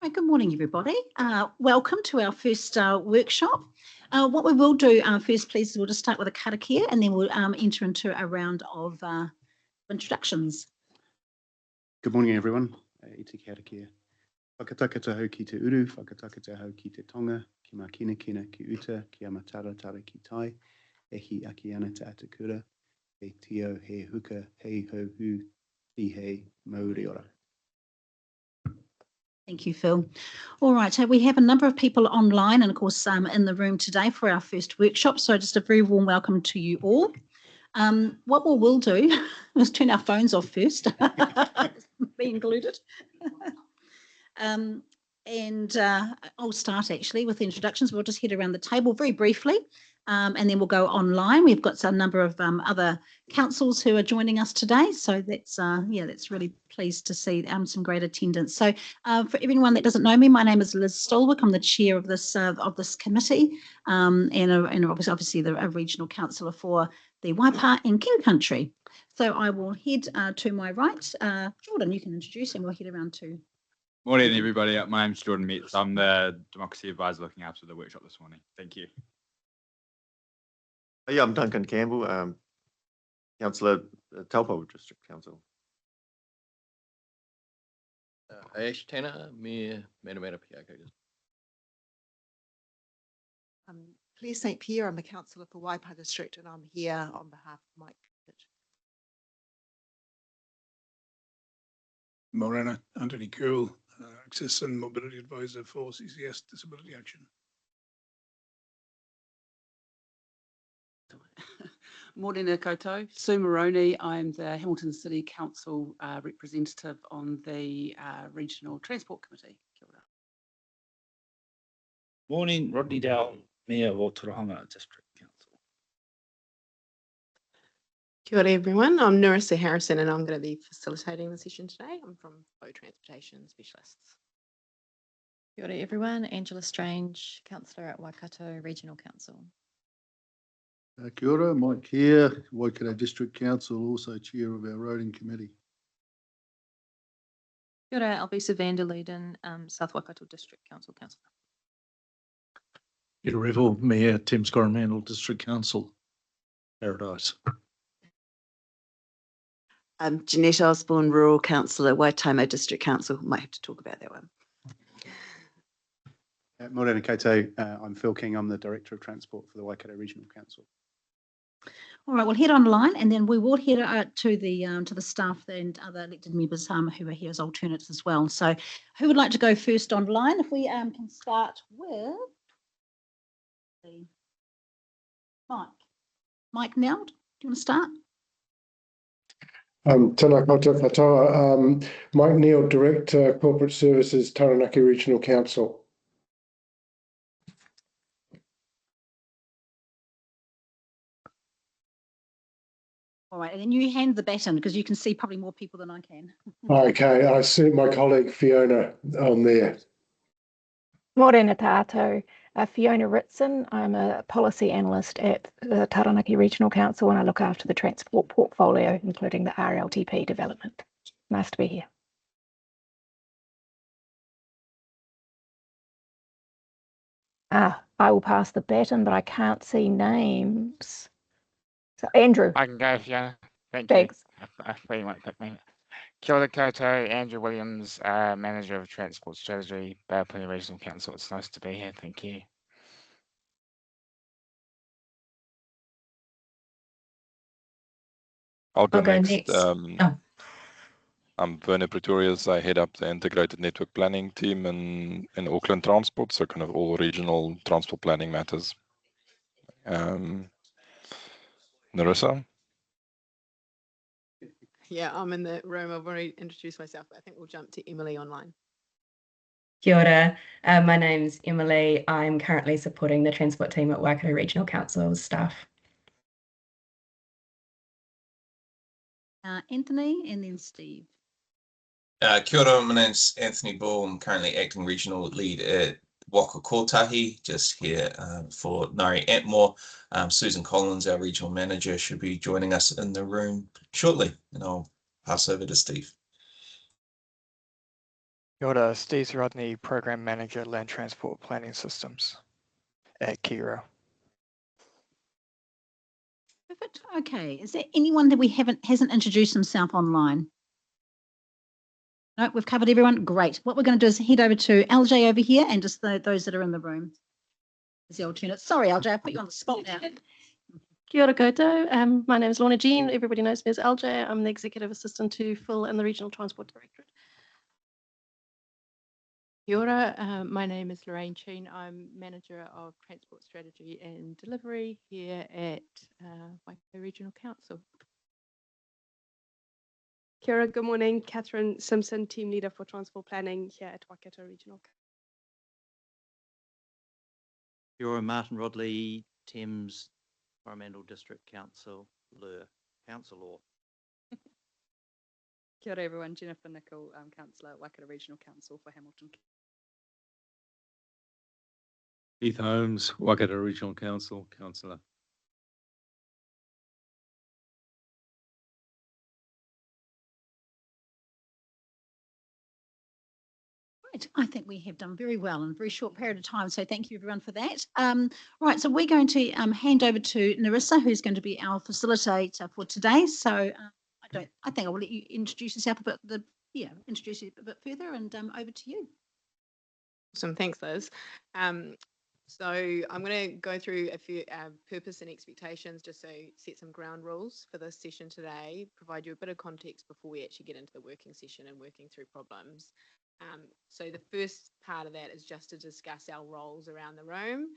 Right, good morning, everybody. Welcome to our first workshop. What we will do first, please, we'll just start with a karakia and then we'll enter into a round of introductions. Good morning, everyone. Iti karakia. Whakatakata hau ki te uru, whakatakata hau ki te tonga, ki mā kina ki uta, ki amatara tara ki tai, e hi aki ana te atakura, e tio he huka, hei ho hu, i hei mauri ora. Thank you, Phil. All right, so we have a number of people online and, of course, in the room today for our first workshop. So just a very warm welcome to you all. What we'll do is turn our phones off first, be included. I'll start actually with the introductions. We'll just head around the table very briefly. And then we'll go online. We've got a number of other councils who are joining us today. So that's really pleased to see some great attendance. So for everyone that doesn't know me, my name is Liz Stolwick. I'm the chair of this committee and obviously a regional councillor for the Waipa and King Country. So I will head to my right. Jordan, you can introduce and we'll head around to. Morning, everybody. My name's Jordan Metz. I'm the Democracy Advisor looking after the workshop this morning. Thank you. Yeah, I'm Duncan Campbell, Councillor Taupo District Council. Ash Tanner, Mayor Matamata Piako. Claire St. Pierre, I'm a councillor for Waipa District and I'm here on behalf of Mike. Morena, Anthony Cool, Access and Mobility Advisor for CCS Disability Action. Morena koutou, Sue Moroney. I'm the Hamilton City Council representative on the Regional Transport Committee. Kia ora. Morning, Rodney Dowell, Mayor of Otorohanga District Council. Kia ora everyone, I'm Narissa Harrison and I'm going to be facilitating the session today. I'm from Bow Transportation Specialists. Kia ora everyone, Angela Strange, Councillor at Waikato Regional Council. Kia ora, Mike here, Waikato District Council, also chair of our roading committee. Kia ora, Albisa Vanderleden, South Waikato District Council Councillor. Kia ora, Revel, Mayor Tim Scoromandel, District Council, Paradise. I'm Jeanette Osborne, Rural Councillor, Waitomo District Council. Might have to talk about that one. Morena koutou, I'm Phil King. I'm the Director of Transport for the Waikato Regional Council. All right, we'll head online and then we will head to the staff and other elected members who are here as alternates as well. So who would like to go first online? If we can start with Mike. Mike Neld, do you want to start? Tēnā koutou katoa. Mike Neal, Director, Corporate Services, Taranaki Regional Council. All right, and then you hand the baton because you can see probably more people than I can. Okay, I see my colleague Fiona on there. Morena tātou, Fiona Ritson. I'm a policy analyst at the Taranaki Regional Council and I look after the transport portfolio, including the RLTP development. Nice to be here. I will pass the baton, but I can't see names. So Andrew. I can go, Fiona. Thanks. You. I thought you might pick me. Kia ora koutou, Andrew Williams, Manager of Transport Strategy, Baupuni Regional Council. It's nice to be here. Thank you. I'll go next. I'm Werner Pretorius. I head up the Integrated Network Planning team in Auckland Transport, so kind of all regional transport planning matters. Narissa? Yeah, I'm in the room. I've already introduced myself, but I think we'll jump to Emily online. Kia ora. My name's Emily. I'm currently supporting the transport team at Waikato Regional Council staff. Anthony and then Steve. Kia ora, my name's Anthony Ball. I'm currently acting regional lead at Waka Kotahi, just here for Ngāri Atmore. Susan Collins, our regional manager, should be joining us in the room shortly, and I'll pass over to Steve. Kia ora, Steve Rodney, Program Manager, Land Transport Planning Systems at Kira. Perfect. Okay. Is there anyone that hasn't introduced himself online? No, we've covered everyone. Great. What we're going to do is head over to LJ over here and just those that are in the room as the alternate. Sorry, LJ, I put you on the spot now. Kia ora koutou. My name is Lorna Jean. Everybody knows me as LJ. I'm the Executive Assistant to Phil in the Regional Transport Directorate. Kia ora, my name is Lorraine Cheen. I'm Manager of Transport Strategy and Delivery here at Waikato Regional Council. Kia ora, good morning. Catherine Simpson, Team Leader for Transport Planning here at Waikato Regional. Kia ora, Martin Rodley, Thames Coromandel District Council, Councillor. Kia ora everyone, Jennifer Nicol, Councillor at Waikato Regional Council for Hamilton. Keith Holmes, Waikato Regional Council, Councillor. Right, I think we have done very well in a very short period of time, so thank you everyone for that. Right, so we're going to hand over to Narissa, who's going to be our facilitator for today. So I think I will let you introduce yourself a bit. Introduce you a bit further, and over to you. Awesome, thanks, Liz. So I'm going to go through a few purpose and expectations, just so set some ground rules for this session today, provide you a bit of context before we actually get into the working session and working through problems. So the first part of that is just to discuss our roles around the room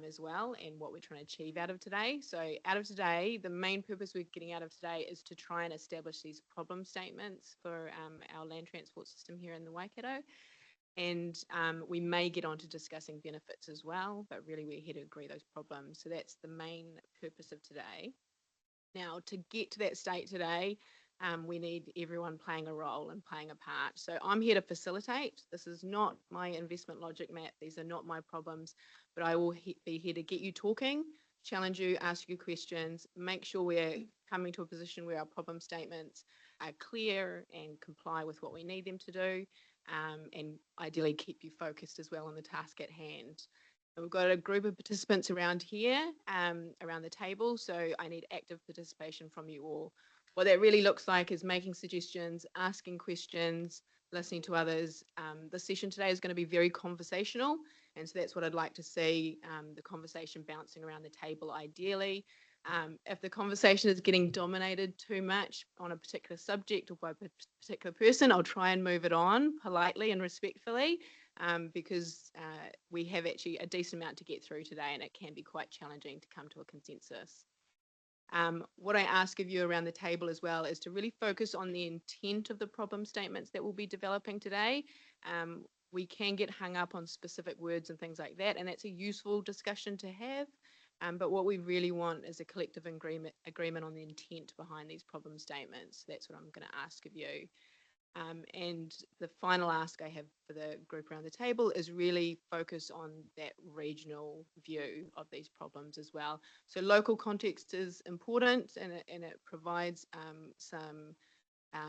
as well, and what we're trying to achieve out of today. So out of today, the main purpose we're getting out of today is to try and establish these problem statements for our land transport system here in the Waikato. And we may get on to discussing benefits as well, but really we're here to agree those problems. So that's the main purpose of today. Now, to get to that state today, we need everyone playing a role and playing a part. So I'm here to facilitate. This is not my investment logic map. These are not my problems, but I will be here to get you talking, challenge you, ask you questions, make sure we're coming to a position where our problem statements are clear and comply with what we need them to do. And ideally keep you focused as well on the task at hand. And we've got a group of participants around here, around the table, so I need active participation from you all. What that really looks like is making suggestions, asking questions, listening to others. The session today is going to be very conversational, and so that's what I'd like to see, the conversation bouncing around the table ideally. If the conversation is getting dominated too much on a particular subject or by a particular person, I'll try and move it on politely and respectfully, because we have actually a decent amount to get through today, and it can be quite challenging to come to a consensus. What I ask of you around the table as well is to really focus on the intent of the problem statements that we'll be developing today. We can get hung up on specific words and things like that, and that's a useful discussion to have. But what we really want is a collective agreement on the intent behind these problem statements. That's what I'm going to ask of you. And the final ask I have for the group around the table is really focus on that regional view of these problems as well. So local context is important, and it provides some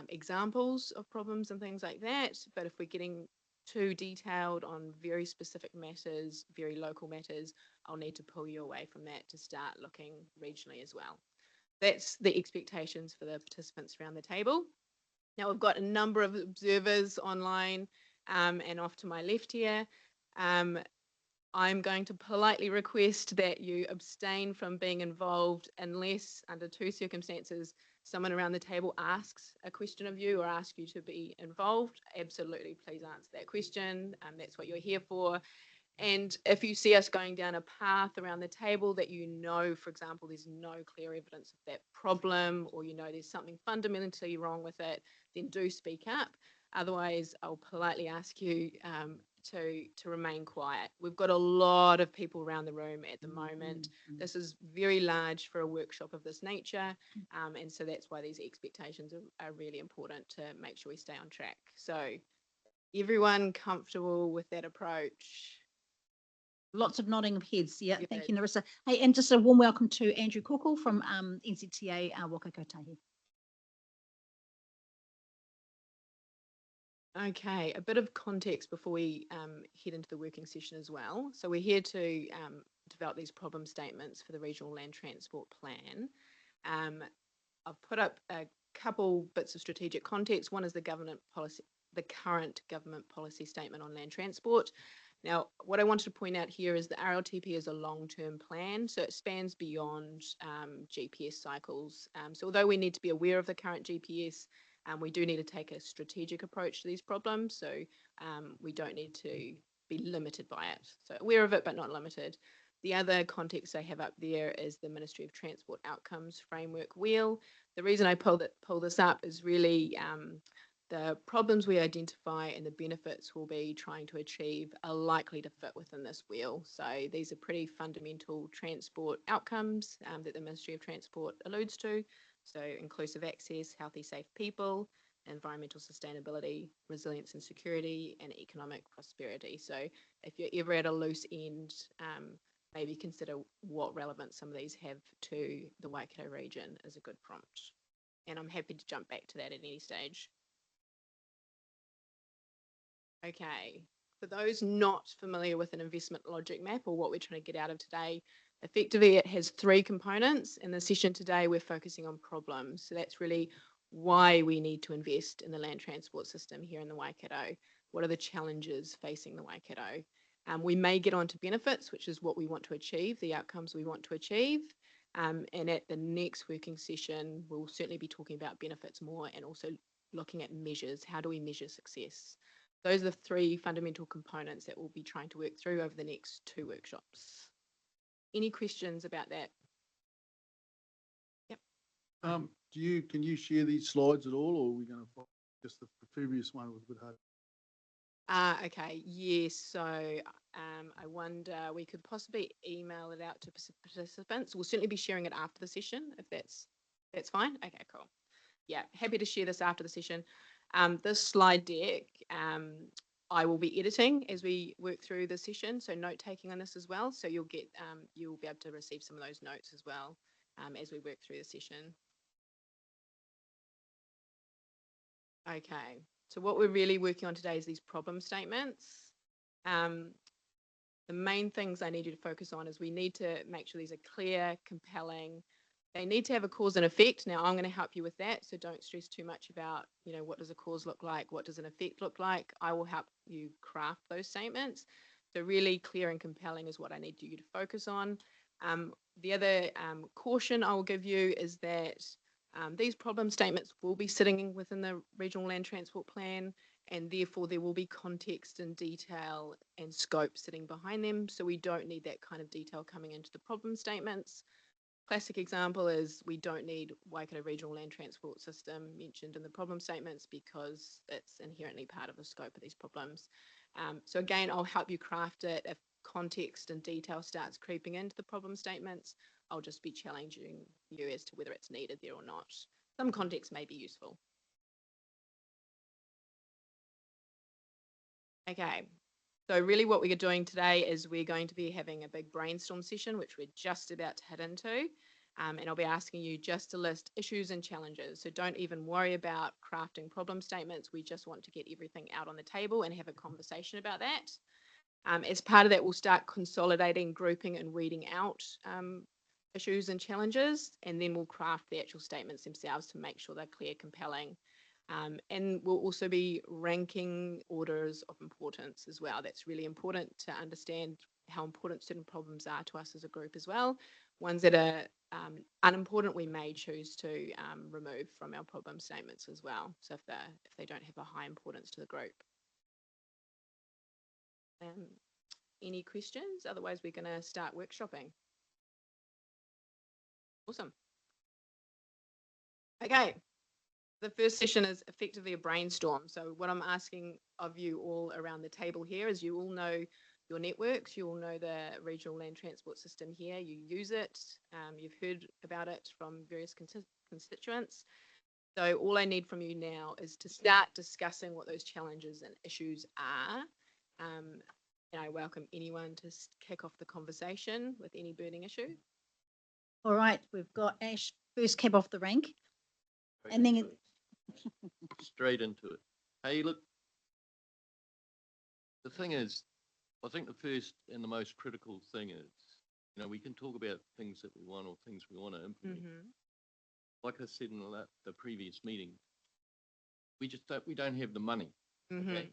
examples of problems and things like that. But if we're getting too detailed on very specific matters, very local matters, I'll need to pull you away from that to start looking regionally as well. That's the expectations for the participants around the table. Now we've got a number of observers online and off to my left here. I'm going to politely request that you abstain from being involved unless under two circumstances someone around the table asks a question of you or asks you to be involved. Absolutely, please answer that question. That's what you're here for. And if you see us going down a path around the table that you know, for example, there's no clear evidence of that problem, or you know there's something fundamentally wrong with it, then do speak up. Otherwise, I'll politely ask you to remain quiet. We've got a lot of people around the room at the moment. This is very large for a workshop of this nature, and so that's why these expectations are really important to make sure we stay on track. So everyone comfortable with that approach? Lots of nodding of heads. Yeah, thank you, Narissa. Hey, and just a warm welcome to Andrew Kokol from NZTA Waka Kotahi. Okay, a bit of context before we head into the working session as well. So we're here to develop these problem statements for the Regional Land Transport Plan. I've put up a couple bits of strategic context. One is the current government policy statement on land transport. Now, what I wanted to point out here is the RLTP is a long-term plan, so it spans beyond GPS cycles. So although we need to be aware of the current GPS, we do need to take a strategic approach to these problems. So we don't need to be limited by it. So aware of it, but not limited. The other context I have up there is the Ministry of Transport Outcomes Framework Wheel. The reason I pull this up is really the problems we identify and the benefits we'll be trying to achieve are likely to fit within this wheel. So these are pretty fundamental transport outcomes that the Ministry of Transport alludes to. So inclusive access, healthy, safe people, environmental sustainability, resilience and security, and economic prosperity. So if you're ever at a loose end, maybe consider what relevance some of these have to the Waikato region is a good prompt. And I'm happy to jump back to that at any stage. Okay, for those not familiar with an investment logic map or what we're trying to get out of today, effectively it has three components. In the session today, we're focusing on problems. So that's really why we need to invest in the land transport system here in the Waikato. What are the challenges facing the Waikato? We may get on to benefits, which is what we want to achieve, the outcomes we want to achieve. And at the next working session, we'll certainly be talking about benefits more and also looking at measures. How do we measure success? Those are the three fundamental components that we'll be trying to work through over the next 2 workshops. Any questions about that? Yep. Can you share these slides at all, or are we going to follow just the previous one was a bit hard? Okay, yes. So I wonder, we could possibly email it out to participants. We'll certainly be sharing it after the session, if that's fine. Okay, cool. Yeah, happy to share this after the session. This slide deck, I will be editing as we work through the session, so note taking on this as well. So you'll be able to receive some of those notes as well as we work through the session. Okay, so what we're really working on today is these problem statements. The main things I need you to focus on is we need to make sure these are clear, compelling. They need to have a cause and effect. Now, I'm going to help you with that, so don't stress too much about, what does a cause look like? What does an effect look like? I will help you craft those statements. So really clear and compelling is what I need you to focus on. The other caution I will give you is that these problem statements will be sitting within the Regional Land Transport Plan, and therefore there will be context and detail and scope sitting behind them. So we don't need that kind of detail coming into the problem statements. Classic example is we don't need Waikato Regional Land Transport System mentioned in the problem statements because it's inherently part of the scope of these problems. So again, I'll help you craft it. If context and detail starts creeping into the problem statements, I'll just be challenging you as to whether it's needed there or not. Some context may be useful. Okay. So really what we are doing today is we're going to be having a big brainstorm session, which we're just about to head into. And I'll be asking you just to list issues and challenges. So don't even worry about crafting problem statements. We just want to get everything out on the table and have a conversation about that. As part of that, we'll start consolidating, grouping and weeding out issues and challenges. And then we'll craft the actual statements themselves to make sure they're clear, compelling. And we'll also be ranking orders of importance as well. That's really important to understand how important certain problems are to us as a group as well. Ones that are unimportant, we may choose to remove from our problem statements as well. So if they don't have a high importance to the group. Any questions? Otherwise, we're going to start workshopping. Awesome. Okay. The first session is effectively a brainstorm. So what I'm asking of you all around the table here is you all know your networks, you all know the Regional Land Transport System here, you use it, you've heard about it from various constituents. So all I need from you now is to start discussing what those challenges and issues are. And I welcome anyone to kick off the conversation with any burning issue. All right, we've got Ash first cab off the rank. And then straight into it. Hey, look, the thing is, I think the first and the most critical thing is, you know, we can talk about things that we want or things we want to implement. Like I said in the previous meeting, we don't have the money. Okay?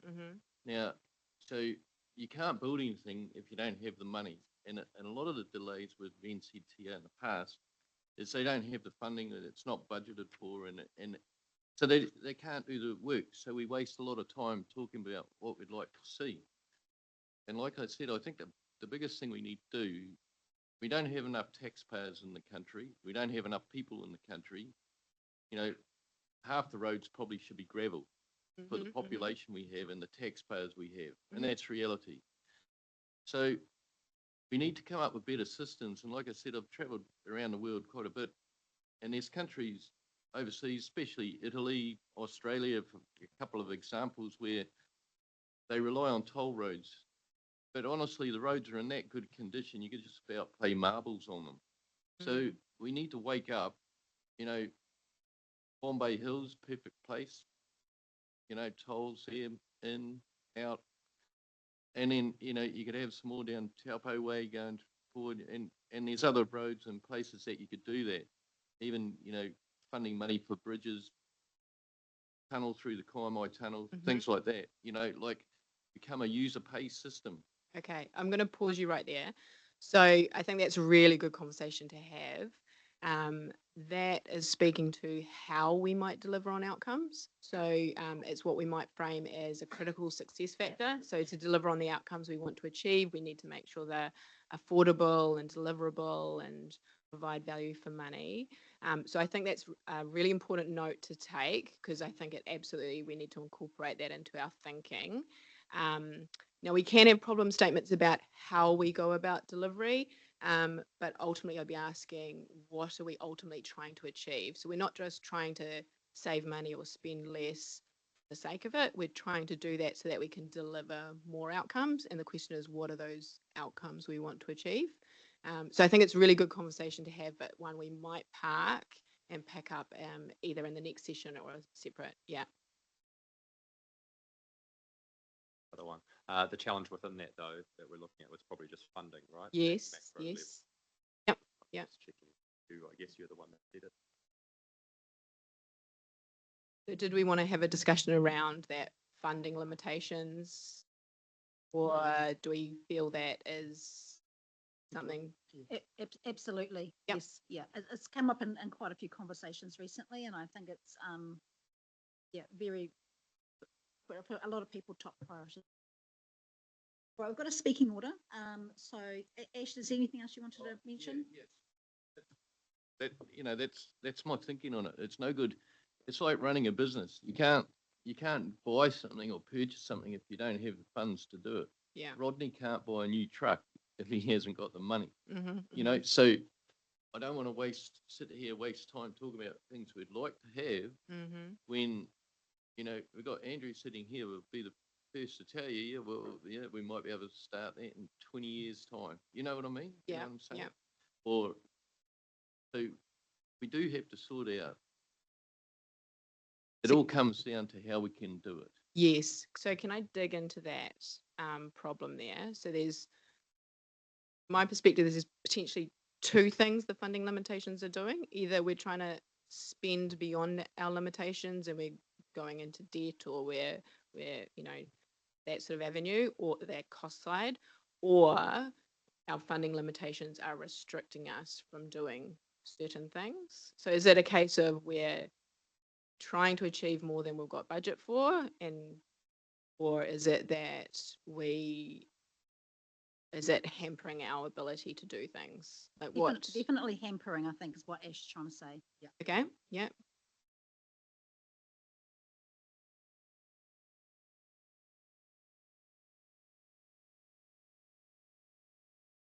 Now, so you can't build anything if you don't have the money. And a lot of the delays with NCTA in the past is they don't have the funding, that it's not budgeted for, and so they can't do the work. So we waste a lot of time talking about what we'd like to see. And like I said, I think the biggest thing we need to do, we don't have enough taxpayers in the country. We don't have enough people in the country. You know, half the roads probably should be gravel for the population we have and the taxpayers we have. And that's reality. So we need to come up with better systems. And like I said, I've traveled around the world quite a bit. And there's countries overseas, especially Italy, Australia, for a couple of examples where they rely on toll roads. But honestly, the roads are in that good condition, you could just about play marbles on them. So we need to wake up. You know, Bombay Hills, perfect place. You know, tolls here, in, out. And then, you know, you could have some more down Taupo Way going forward. And there's other roads and places that you could do that. Even, you know, funding money for bridges, tunnel through the Kaimai Tunnel, things like that. You know, like become a user pay system. Okay, I'm going to pause you right there. So I think that's a really good conversation to have. That is speaking to how we might deliver on outcomes. So it's what we might frame as a critical success factor. So to deliver on the outcomes we want to achieve, we need to make sure they're affordable and deliverable and provide value for money. So I think that's a really important note to take, because I think we need to incorporate that into our thinking. Now, we can have problem statements about how we go about delivery, but ultimately I'd be asking, what are we ultimately trying to achieve? So we're not just trying to save money or spend less for the sake of it. We're trying to do that so that we can deliver more outcomes. And the question is, what are those outcomes we want to achieve? So I think it's a really good conversation to have, but one we might park and pick up either in the next session or separate. Yeah. Other one. The challenge within that, though, that we're looking at was probably just funding, right? Yes, yes. Yep, yep. Just checking who, I guess you're the one that did it. So did we want to have a discussion around that funding limitations, or do we feel that is something? Absolutely. Yes. Yeah. It's come up in quite a few conversations recently, and I think it's very, for a lot of people, top priority. Right, we've got a speaking order. So Ash, is there anything else you wanted to mention? That, you know, that's my thinking on it. It's no good. It's like running a business. You can't buy something or purchase something if you don't have the funds to do it. Yeah. Rodney can't buy a new truck if he hasn't got the money. You know, so I don't want to sit here, waste time talking about things we'd like to have when, you know, we've got Andrew sitting here, will be the first to tell you, yeah, well, yeah, we might be able to start that in 20 years' time. You know what I mean? You know what I'm saying? Yeah. Or, so we do have to sort out. It all comes down to how we can do it. Yes. So can I dig into that problem there? So there's, my perspective, there's potentially two things the funding limitations are doing. Either we're trying to spend beyond our limitations and we're going into debt, or we're you know, that sort of avenue, or that cost side, or our funding limitations are restricting us from doing certain things. So is it a case of we're trying to achieve more than we've got budget for, or is it that is it hampering our ability to do things? Like what? Definitely hampering, I think, is what Ash is trying to say. Yeah. Okay. Yeah.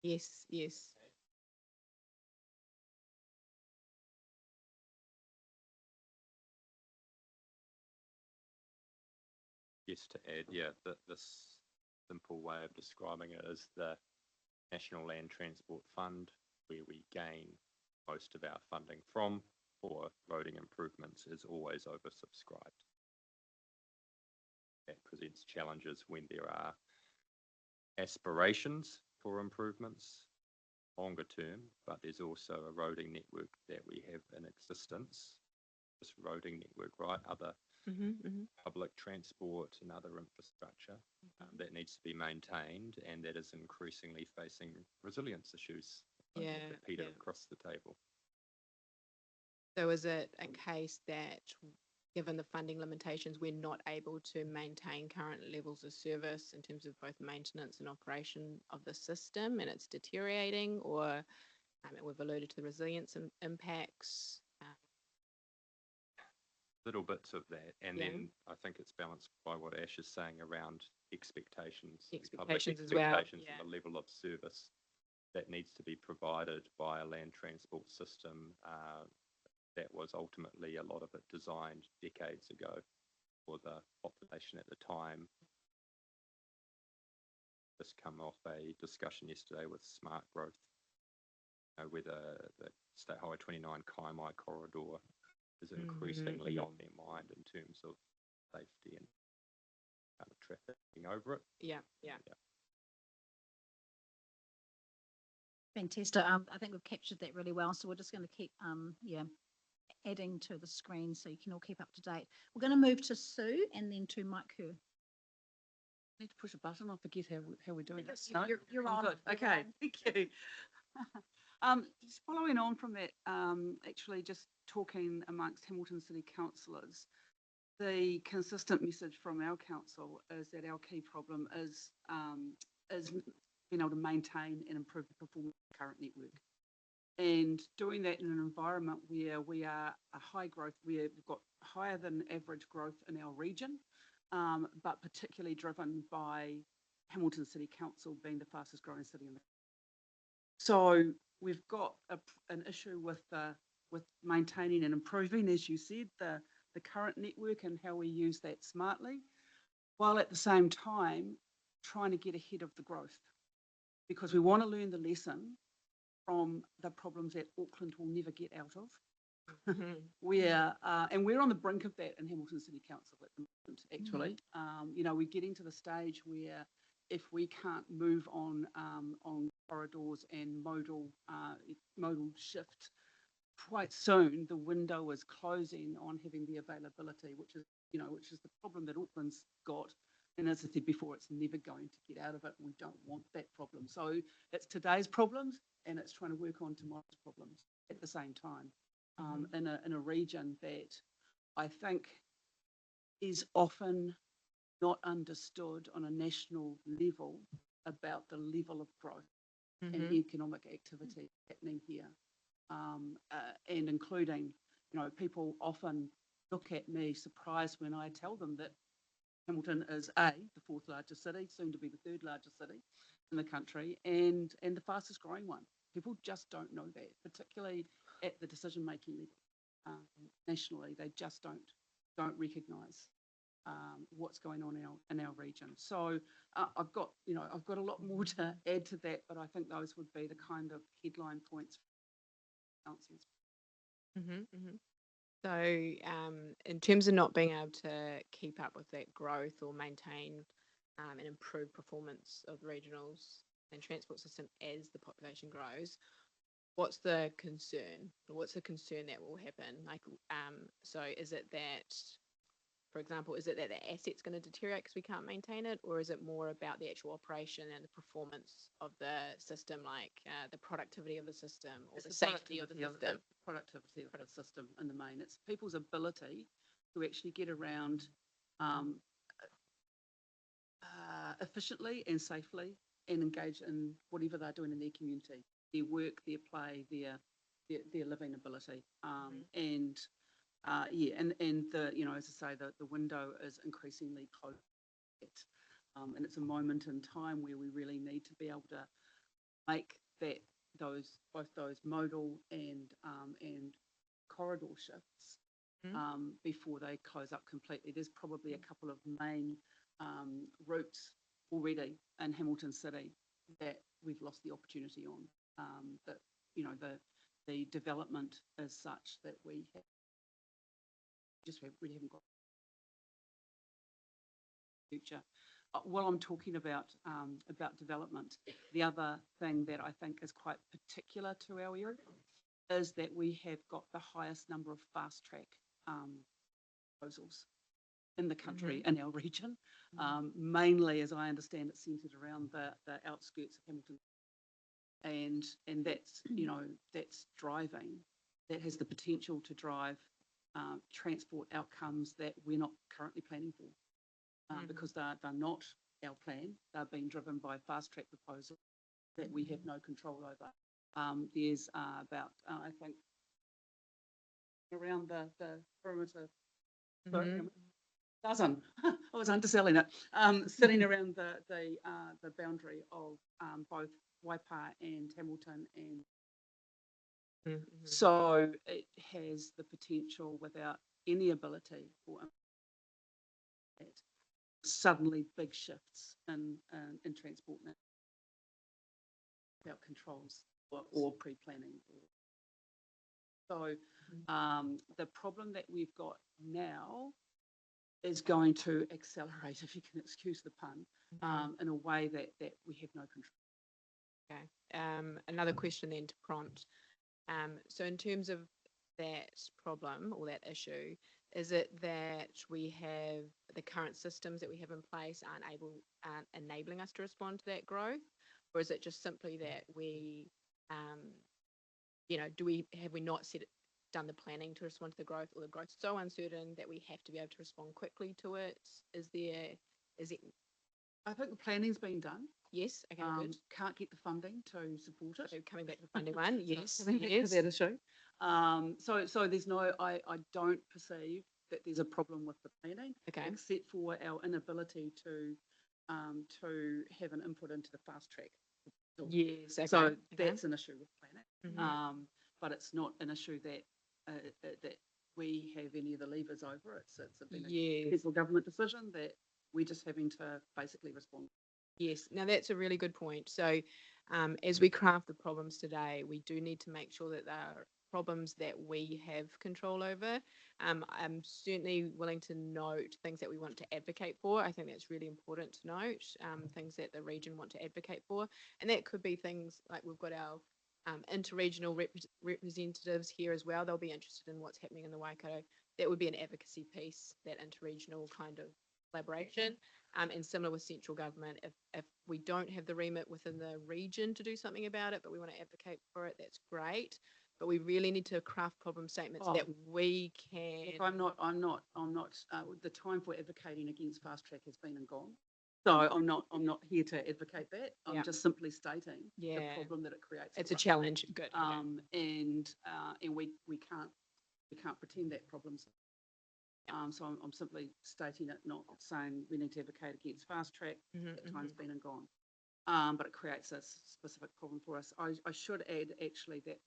Yes. Yes. Yes, to add, yeah, this simple way of describing it is the National Land Transport Fund, where we gain most of our funding from for roading improvements, is always oversubscribed. That presents challenges when there are aspirations for improvements longer term, but there's also a roading network that we have in existence. This roading network, right? Other public transport and other infrastructure that needs to be maintained, and that is increasingly facing resilience issues. Peter across the table. So is it a case that, given the funding limitations, we're not able to maintain current levels of service in terms of both maintenance and operation of the system, and it's deteriorating, or we've alluded to the resilience impacts? Little bits of that, and then I think it's balanced by what Ash is saying around expectations Expectations as well, and the level of service that needs to be provided by a land transport system that was ultimately a lot of it designed decades ago for the population at the time. Just come off a discussion yesterday with Smart Growth, whether the State Highway 29 Kaimai corridor is increasingly on their mind in terms of safety and trafficking over it. Fantastic. I think we've captured that really well. So we're just going to keep, adding to the screen so you can all keep up to date. We're going to move to Sue and then to Mike Kerr. Need to push a button. I forget how we're doing this. You're on. Good. Okay, thank you. Just following on from that, actually just talking amongst Hamilton City councillors, the consistent message from our council is that our key problem is being able to maintain and improve the performance of the current network. And doing that in an environment where we are a high growth, we've got higher than average growth in our region, but particularly driven by Hamilton City Council being the fastest growing city in the country. So we've got an issue with maintaining and improving, as you said, the current network and how we use that smartly, while at the same time trying to get ahead of the growth, because we want to learn the lesson from the problems that Auckland will never get out of. And we're on the brink of that in Hamilton City Council at the moment, actually. We're getting to the stage where if we can't move on corridors and modal shift quite soon, the window is closing on having the availability, which is the problem that Auckland's got. And as I said before, it's never going to get out of it. We don't want that problem. So it's today's problems, and it's trying to work on tomorrow's problems at the same time, in a region that I think is often not understood on a national level about the level of growth and economic activity happening here, and including, people often look at me surprised when I tell them that Hamilton is the fourth largest city, soon to be the third largest city in the country, and the fastest growing one. People just don't know that, particularly at the decision-making level. Nationally, they just don't recognise what's going on in our region. So I've got a lot more to add to that, but I think those would be the kind of headline points for councils. So in terms of not being able to keep up with that growth or maintain and improve performance of the regionals and transport system as the population grows, what's the concern? What's the concern that will happen? So is it that, for example, is it that the asset's going to deteriorate because we can't maintain it, or is it more about the actual operation and the performance of the system, like the productivity of the system or the safety of the system? Productivity of the system in the main. It's people's ability to actually get around efficiently and safely and engage in whatever they're doing in their community, their work, their play, their living ability. And the, as I say, the window is increasingly closed. And it's a moment in time where we really need to be able to make both those modal and corridor shifts before they close up completely. There's probably a couple of main routes already in Hamilton City that we've lost the opportunity on. That the development is such that we really haven't got future. while I'm talking about development, the other thing that I think is quite particular to our area is that we have got the highest number of fast track proposals in the country, in our region. Mainly, as I understand it, centred around the outskirts of Hamilton. And that's, you know, that's driving, that has the potential to drive transport outcomes that we're not currently planning for. Because they're not our plan. They're being driven by fast track proposals that we have no control over. There's about, I think, around the perimeter, dozen, I was underselling it, sitting around the boundary of both Waipa and Hamilton, and so it has the potential, without any ability for suddenly big shifts in transport now, without controls or pre-planning. So the problem that we've got now is going to accelerate, if you can excuse the pun, in a way that we have no control. Okay. Another question then to prompt. So in terms of that problem or that issue, is it that we have the current systems that we have in place aren't enabling us to respond to that growth? Or is it just simply that we, you know, have we not done the planning to respond to the growth, or the growth is so uncertain that we have to be able to respond quickly to it? Is it? I think the planning's been done. Yes, okay, good. Can't get the funding to support it. So coming back to the funding one, yes, Coming back to that issue. So there's no, I don't perceive that there's a problem with the planning, except for our inability to have an input into the fast track. Yes, okay. So that's an issue with planning, but it's not an issue that that we have any of the levers over. It's been a federal government decision that we're just having to basically respond. Yes, now that's a really good point. So as we craft the problems today, we do need to make sure that they are problems that we have control over. I'm certainly willing to note things that we want to advocate for. I think that's really important to note, things that the region want to advocate for. And that could be things like we've got our interregional representatives here as well. They'll be interested in what's happening in the Waikato. That would be an advocacy piece, that interregional kind of collaboration. And similar with central government, if we don't have the remit within the region to do something about it, but we want to advocate for it, that's great. But we really need to craft problem statements that we can. Look, I'm not. The time for advocating against fast track has been and gone. So I'm not here to advocate that. I'm just simply stating the problem that it creates. It's a challenge. Good. And we can't pretend that problem's. So I'm simply stating it, not saying we need to advocate against fast track. The time's been and gone. But it creates a specific problem for us. I should add actually that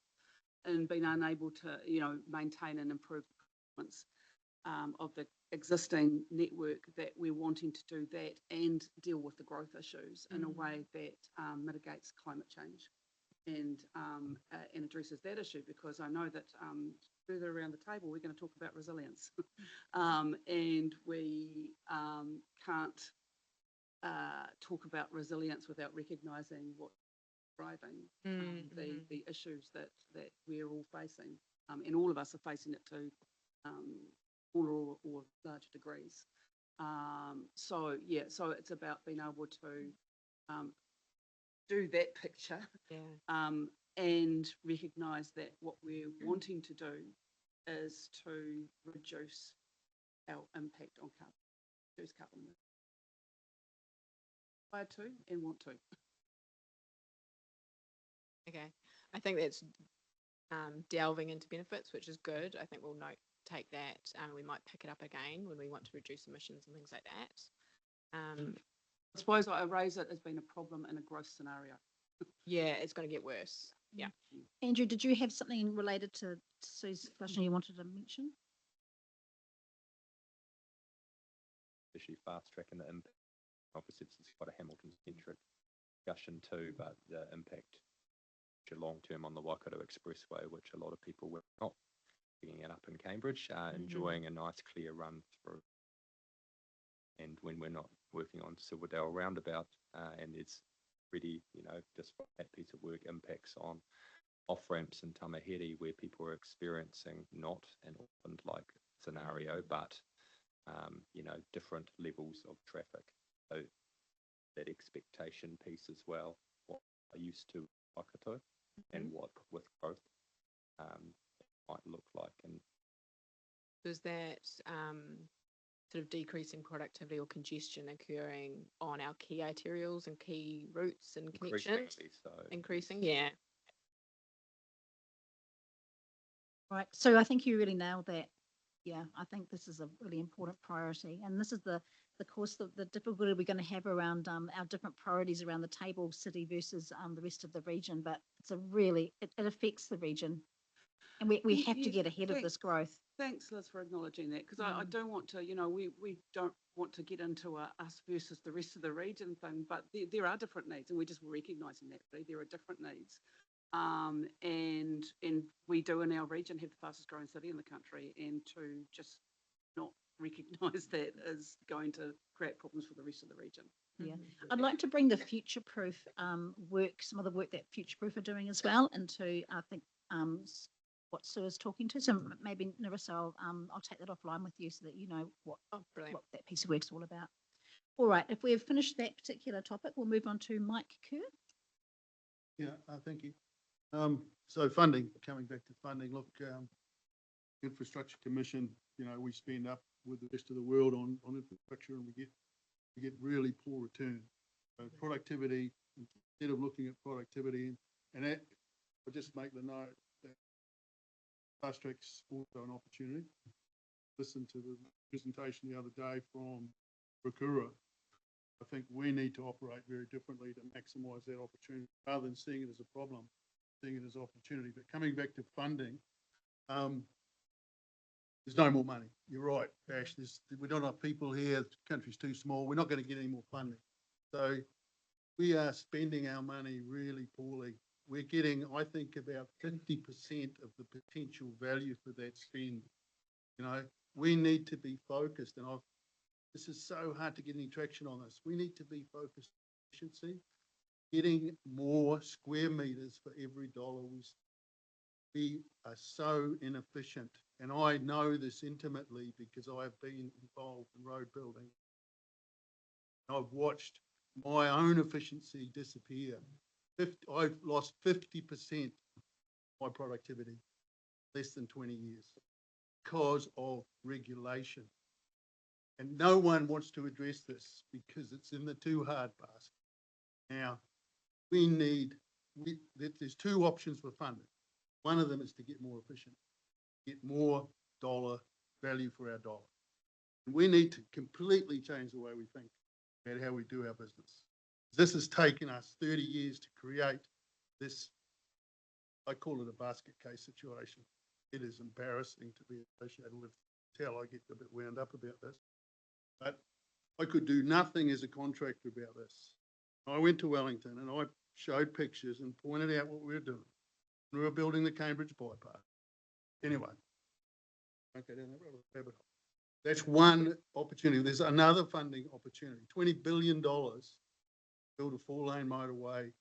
in being unable to, you know, maintain and improve the performance of the existing network, that we're wanting to do that and deal with the growth issues in a way that mitigates climate change and addresses that issue, because I know that further around the table we're going to talk about resilience, and we can't talk about resilience without recognising what's driving the issues that we're all facing, and all of us are facing it to or larger degrees. So it's about being able to do that picture, and recognise that what we're wanting to do is to reduce our impact on carbon, reduce carbon emissions. Required to and want to. Okay, I think that's delving into benefits, which is good. I think we'll take that, and we might pick it up again when we want to reduce emissions and things like that. I suppose I raise it as being a problem in a growth scenario. Yeah, it's going to get worse. Yeah. Andrew, did you have something related to Sue's question you wanted to mention? Especially fast tracking the impact. Obviously, it's quite a Hamilton-centric discussion too, but the impact long-term on the Waikato Expressway, which a lot of people were not picking it up in Cambridge, enjoying a nice clear run through And when we're not working on Silverdale Roundabout, and there's already, just that piece of work impacts on off-ramps in Tamahere where people are experiencing not an Auckland-like scenario, but, different levels of traffic. So that expectation piece as well, what I used to Waikato and what with growth might look like. And Does that sort of decrease in productivity or congestion occurring on our key arterials and key routes and connections? increasingly so. Increasing, yeah. Right, so I think you really nailed that. Yeah, I think this is a really important priority, and this is the course, the difficulty we're going to have around our different priorities around the table, city versus the rest of the region. But it's a really, it affects the region, and we have to get ahead of this growth. Thanks, Liz, for acknowledging that, because I don't want to, we don't want to get into a us versus the rest of the region thing, but there are different needs, and we're just recognising that there are different needs. And we do in our region have the fastest growing city in the country, and to just not recognise that is going to create problems for the rest of the region. Yeah, I'd like to bring the future proof work, some of the work that future proof are doing as well, into I think what Sue is talking to. So maybe Narissa, I'll take that offline with you so that you know what that piece of work's all about. All right, if we've finished that particular topic, we'll move on to Mike Kerr. Yeah, thank you. So funding, coming back to funding, look, Infrastructure Commission, we spend up with the rest of the world on infrastructure, and we get really poor return. So productivity, instead of looking at productivity, and that, I'll just make the note that fast track's also an opportunity. Listen to the presentation the other day from Rakura. I think we need to operate very differently to maximise that opportunity rather than seeing it as a problem, seeing it as opportunity. But coming back to funding, there's no more money. You're right, Ash. We don't have people here. The country's too small. We're not going to get any more funding. So we are spending our money really poorly. We're getting, I think, about 50% of the potential value for that spend. We need to be focused, and this is so hard to get any traction on this. We need to be focused on efficiency, getting more square meters for every dollar we spend. We are so inefficient, and I know this intimately because I've been involved in road building. I've watched my own efficiency disappear. I've lost 50% of my productivity, less than 20 years, because of regulation. And no one wants to address this because it's in the too hard basket. Now, there's two options for funding. One of them is to get more efficient, get more dollar value for our dollar. And we need to completely change the way we think about how we do our business. This has taken us 30 years to create this, I call it a basket case situation. It is embarrassing to be associated with. Tell I get a bit wound up about this. But I could do nothing as a contractor about this. I went to Wellington and I showed pictures and pointed out what we were doing. We were building the Cambridge bypass. Anyway, okay, down that rabbit hole. That's one opportunity. There's another funding opportunity, $20 billion to build a 4-lane motorway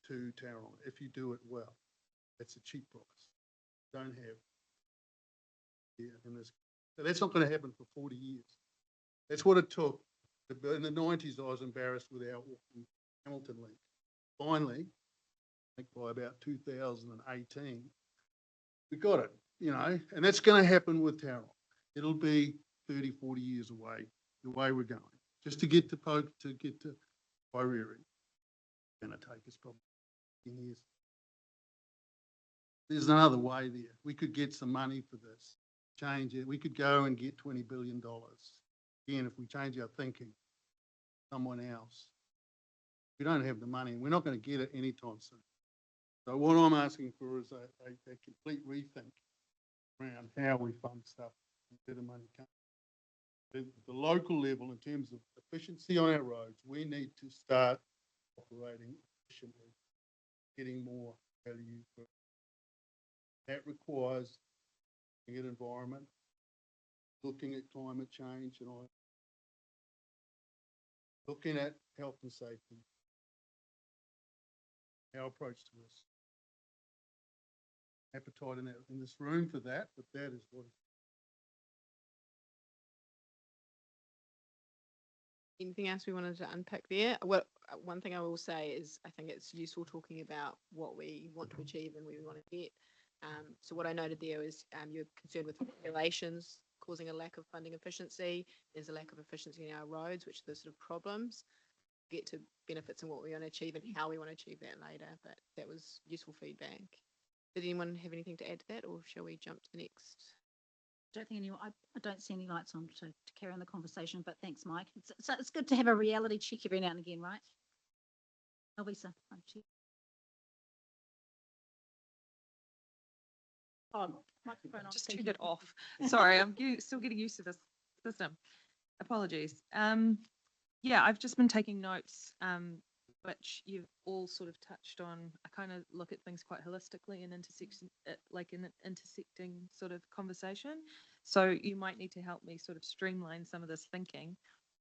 to Tauranga if you do it well. That's a cheap price. Don't have here in this. So that's not going to happen for 40 years. That's what it took. In the 90s, I was embarrassed with our Hamilton link. Finally, I think by about 2018, we got it, and that's going to happen with Tauranga. It'll be 30, 40 years away, the way we're going. Just to get to Wairere, it's going to take us probably 10 years. There's another way there. We could get some money for this, change it. We could go and get $20 billion. Again, if we change our thinking, someone else. We don't have the money, and we're not going to get it anytime soon. So what I'm asking for is a complete rethink around how we fund stuff instead of money coming. At the local level, in terms of efficiency on our roads, we need to start operating efficiently, getting more value for it. That requires looking at environment, looking at climate change, and looking at health and safety, our approach to this. Appetite in this room for that, but that is what. Anything else we wanted to unpick there? Well, one thing I will say is I think it's useful talking about what we want to achieve and where we want to get. So what I noted there is you're concerned with regulations causing a lack of funding efficiency. There's a lack of efficiency in our roads, which are the sort of problems. Get to benefits and what we want to achieve and how we want to achieve that later. But that was useful feedback. Did anyone have anything to add to that, or shall we jump to the next? Don't think anyone, I don't see any lights on to carry on the conversation, but thanks, Mike. It's good to have a reality check every now and again, right? Elvisa, microphone on. Just thank turned you. it off. Sorry, I'm still getting used to this system. Apologies. Yeah, I've just been taking notes, which you've all sort of touched on. I kind of look at things quite holistically and like in an intersecting sort of conversation. So you might need to help me sort of streamline some of this thinking.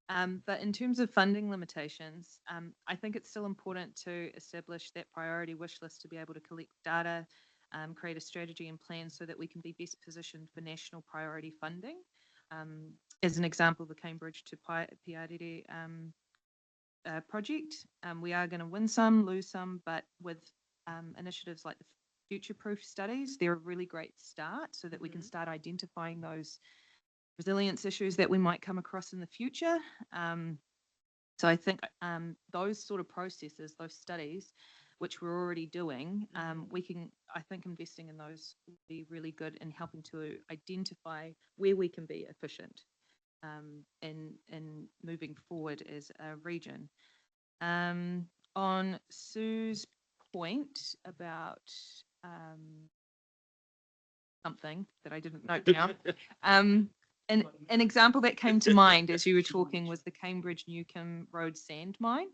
But in terms of funding limitations, I think it's still important to establish that priority wish list to be able to collect data, create a strategy and plan so that we can be best positioned for national priority funding. As an example, the Cambridge to Piarere project, we are going to win some, lose some, but with initiatives like the future proof studies, they're a really great start so that we can start identifying those resilience issues that we might come across in the future. So I think those sort of processes, those studies, which we're already doing, we can, I think investing in those will be really good in helping to identify where we can be efficient in moving forward as a region. On Sue's point about something that I didn't note down, an example that came to mind as you were talking was the Cambridge Newcombe Road sand mine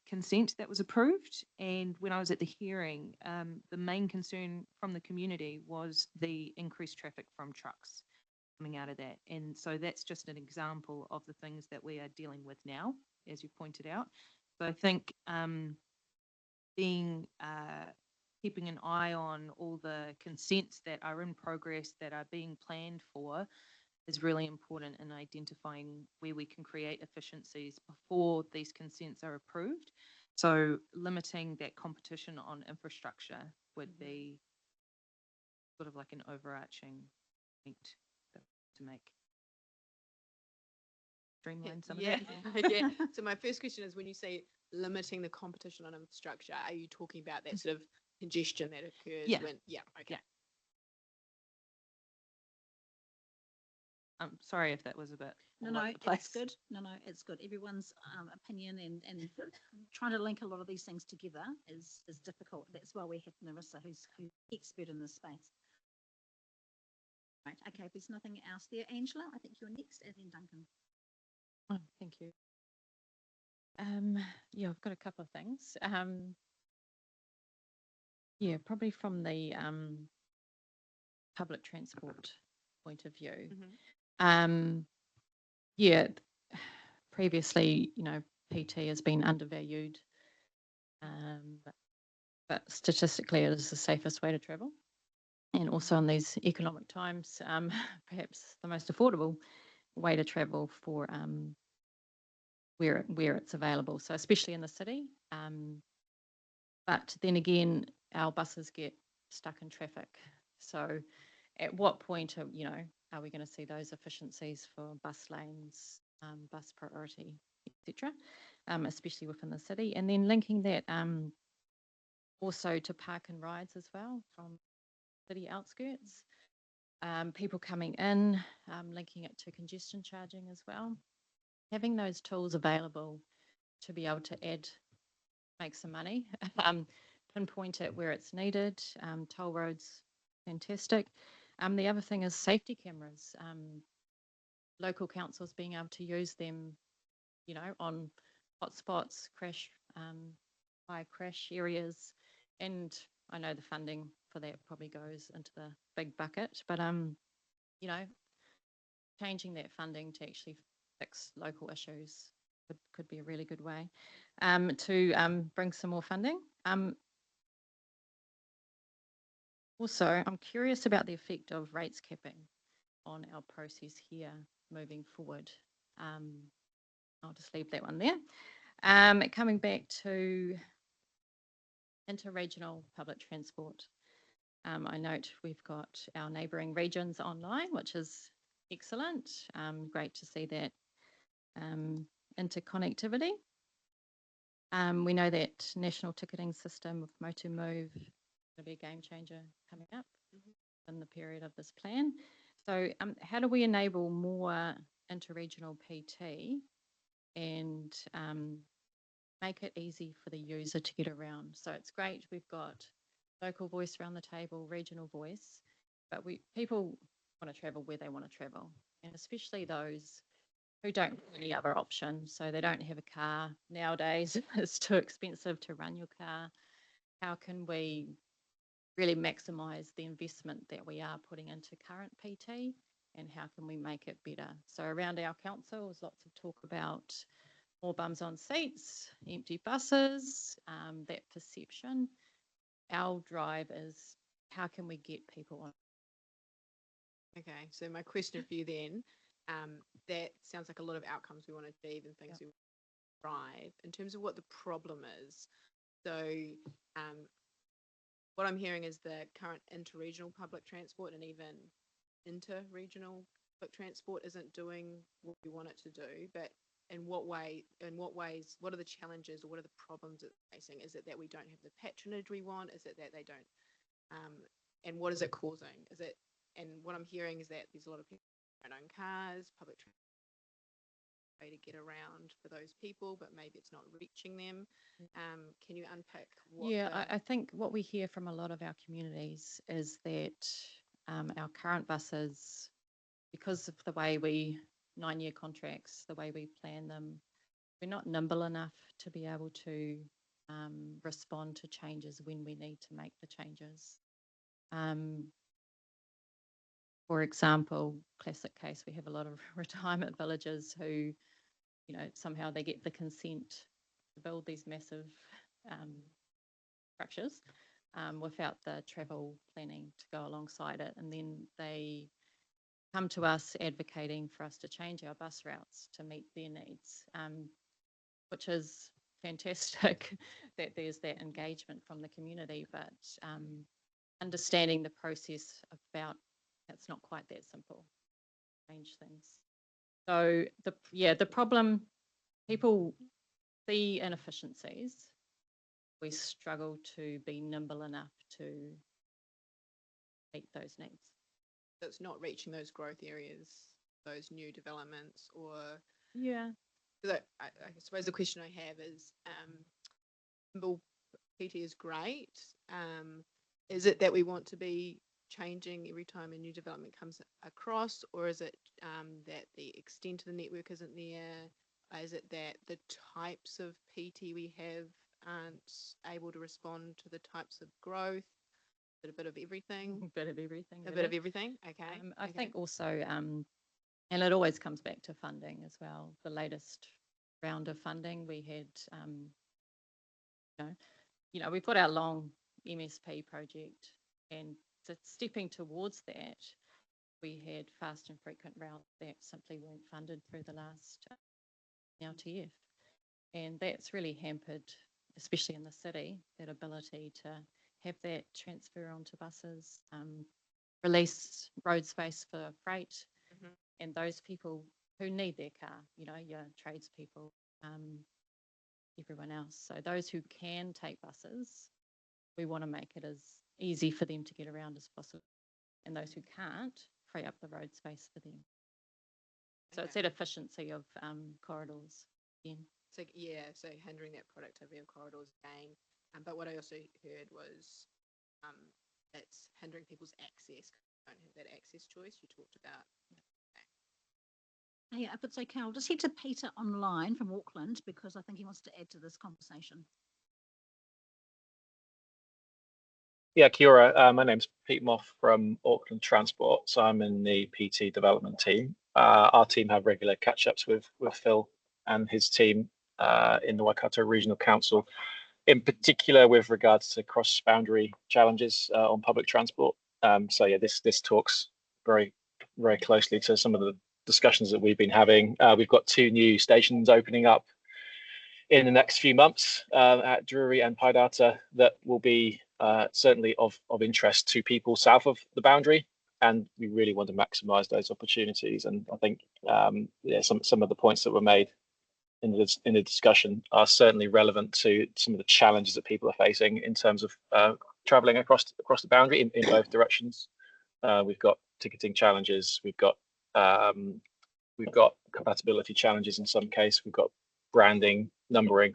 consent that was approved. And when I was at the hearing, the main concern from the community was the increased traffic from trucks coming out of that. And so that's just an example of the things that we are dealing with now, as you pointed out. So I think keeping an eye on all the consents that are in progress, that are being planned for, is really important in identifying where we can create efficiencies before these consents are approved. So limiting that competition on infrastructure would be sort of like an overarching point to make. Streamline some of that. Yeah. So my first question is, when you say limiting the competition on infrastructure, are you talking about that sort of congestion that occurs when? Yeah. Okay. Yeah. I'm sorry if that was a bit. No, it's good. No, it's good. Everyone's opinion and trying to link a lot of these things together is difficult. That's why we have Narissa, who's expert in this space. Right. Okay. If there's nothing else there, Angela, I think you're next, and then Duncan. Oh, thank you. Yeah, I've got a couple of things. Yeah, probably from the public transport point of view. Yeah, previously, PT has been undervalued, but statistically it is the safest way to travel. And also in these economic times, perhaps the most affordable way to travel for where it's available. So especially in the city. But then again, our buses get stuck in traffic. So at what point, are we going to see those efficiencies for bus lanes, bus priority, etc., especially within the city? And then linking that also to park and rides as well from city outskirts. People coming in, linking it to congestion charging as well. Having those tools available to be able to make some money, pinpoint it where it's needed. Toll roads, fantastic. The other thing is safety cameras. Local councils being able to use them, on hotspots, high crash areas. And I know the funding for that probably goes into the big bucket, but changing that funding to actually fix local issues could be a really good way to bring some more funding. Also, I'm curious about the effect of rates capping on our process here moving forward. I'll just leave that one there. Coming back to interregional public transport. I note we've got our neighbouring regions online, which is excellent. Great to see that interconnectivity. We know that national ticketing system with Motomove will be a game changer coming up in the period of this plan. So how do we enable more interregional PT and make it easy for the user to get around? So it's great, we've got local voice around the table, regional voice, but people want to travel where they want to travel, and especially those who don't have any other option. So they don't have a car nowadays. It's too expensive to run your car. How can we really maximise the investment that we are putting into current PT, and how can we make it better? So around our council, there's lots of talk about more bums on seats, empty buses, that perception. Our drive is how can we get people on? Okay, so my question for you then, that sounds like a lot of outcomes we want to achieve and things we drive. In terms of what the problem is, so what I'm hearing is the current interregional public transport and even interregional public transport isn't doing what we want it to do, but in what ways, what are the challenges or what are the problems it's facing? Is it that we don't have the patronage we want? Is it that they don't, and what is it causing? Is it, and what I'm hearing is that there's a lot of people who don't own cars, public transport way to get around for those people, but maybe it's not reaching them. Can you unpack what? Yeah, I think what we hear from a lot of our communities is that our current buses, because of the way we 9-year contracts, the way we plan them, we're not nimble enough to be able to respond to changes when we need to make the changes. For example, classic case, we have a lot of retirement villages who, somehow they get the consent to build these massive structures without the travel planning to go alongside it. And then they come to us advocating for us to change our bus routes to meet their needs, which is fantastic that there's that engagement from the community, but understanding the process about it's not quite that simple, change things. So the problem, people see inefficiencies. We struggle to be nimble enough to meet those needs. So it's not reaching those growth areas, those new developments, or yeah. I suppose the question I have is, nimble PT is great. Is it that we want to be changing every time a new development comes across, or is it that the extent of the network isn't there? Is it that the types of PT we have aren't able to respond to the types of growth? A bit of everything. A bit of everything. A bit of everything. Okay. I think also, and it always comes back to funding as well. The latest round of funding we had, we've got our long MSP project, and stepping towards that, we had fast and frequent routes that simply weren't funded through the last LTF, and that's really hampered, especially in the city, that ability to have that transfer onto buses, release road space for freight, and those people who need their car, your tradespeople, everyone else. So those who can take buses, we want to make it as easy for them to get around as possible, and those who can't, free up the road space for them. So it's that efficiency of corridors again. So so hindering that productivity of corridors again. But what I also heard was it's hindering people's access. Don't have that access choice you talked about. Yeah, if it's okay, I'll just head to Peter online from Auckland because I think he wants to add to this conversation. Yeah, kia ora. My name's Pete Moff from Auckland Transport, so I'm in the PT development team. Our team have regular catch-ups with Phil and his team in the Waikato Regional Council, in particular with regards to cross-boundary challenges on public transport. So yeah, this talks very closely to some of the discussions that we've been having. We've got 2 new stations opening up in the next few months at Drury and Paidata that will be certainly of interest to people south of the boundary, and we really want to maximise those opportunities. And I think yeah, some of the points that were made in the discussion are certainly relevant to some of the challenges that people are facing in terms of travelling across the boundary in both directions. We've got ticketing challenges, we've got compatibility challenges in some case, we've got branding, numbering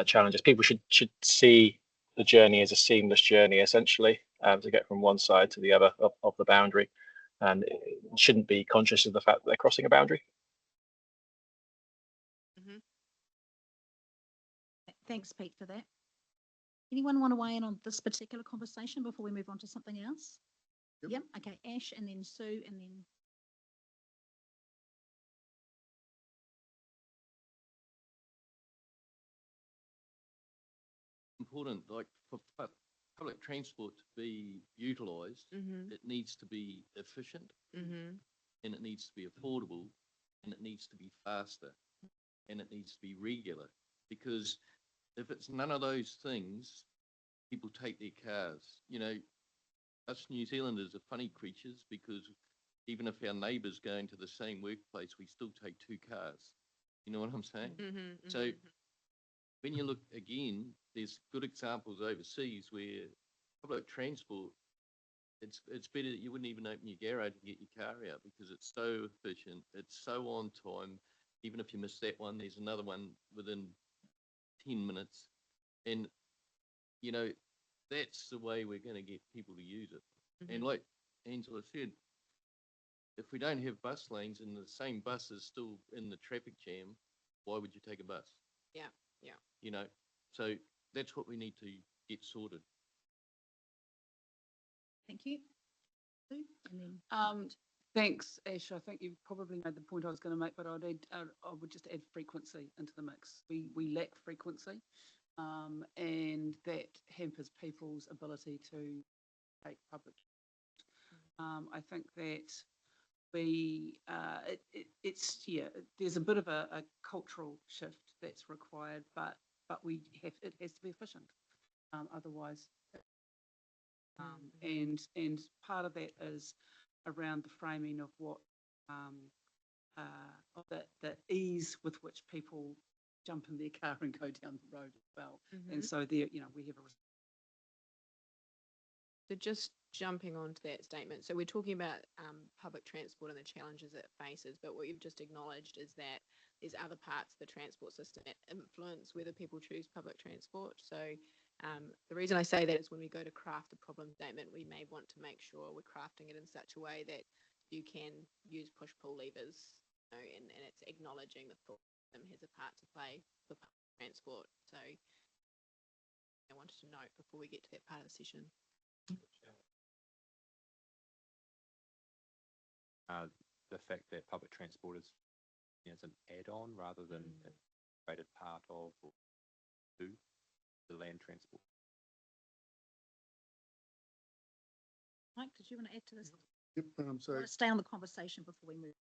challenges. People should see the journey as a seamless journey, essentially, to get from one side to the other of the boundary, and it shouldn't be conscious of the fact that they're crossing a boundary. Thanks, Pete, for that. Anyone want to weigh in on this particular conversation before we move on to something else? Yep. Okay, Ash, and then Sue, and then important, like for public transport to be utilised, it needs to be efficient, and it needs to be affordable, and it needs to be faster, and it needs to be regular. Because if it's none of those things, people take their cars. You know, us New Zealanders are funny creatures, because even if our neighbours going to the same workplace, we still take 2 cars. You know what I'm saying? So when you look again, there's good examples overseas where public transport, it's better that you wouldn't even open your garage and get your car out, because it's so efficient, it's so on time. Even if you miss that one, there's another one within 10 minutes. And, you know, that's the way we're going to get people to use it. And like Angela said, if we don't have bus lanes and the same bus is still in the traffic jam, why would you take a bus? Yeah, yeah. You know, so that's what we need to get sorted. thank you. Sue, and then Thanks, Ash. I think you've probably made the point I was going to make, but I would just add frequency into the mix. We lack frequency, and that hampers people's ability to take public. I think that there's a bit of a cultural shift that's required, but it has to be efficient. Otherwise, and part of that is around the framing of what of the ease with which people jump in their car and go down the road as well. And so there, you know, we have a. So just jumping onto that statement, so we're talking about public transport and the challenges it faces, but what you've just acknowledged is that there's other parts of the transport system that influence whether people choose public transport. So the reason I say that is when we go to craft a problem statement, we may want to make sure we're crafting it in such a way that you can use push-pull levers, you know, and it's acknowledging the thought system has a part to play for public transport. So I wanted to note before we get to that part of the session. The fact that public transport is an add-on rather than a integrated part of or to the land transport. Mike, did you want to add to this? Yep, so Want to stay on the conversation before we move.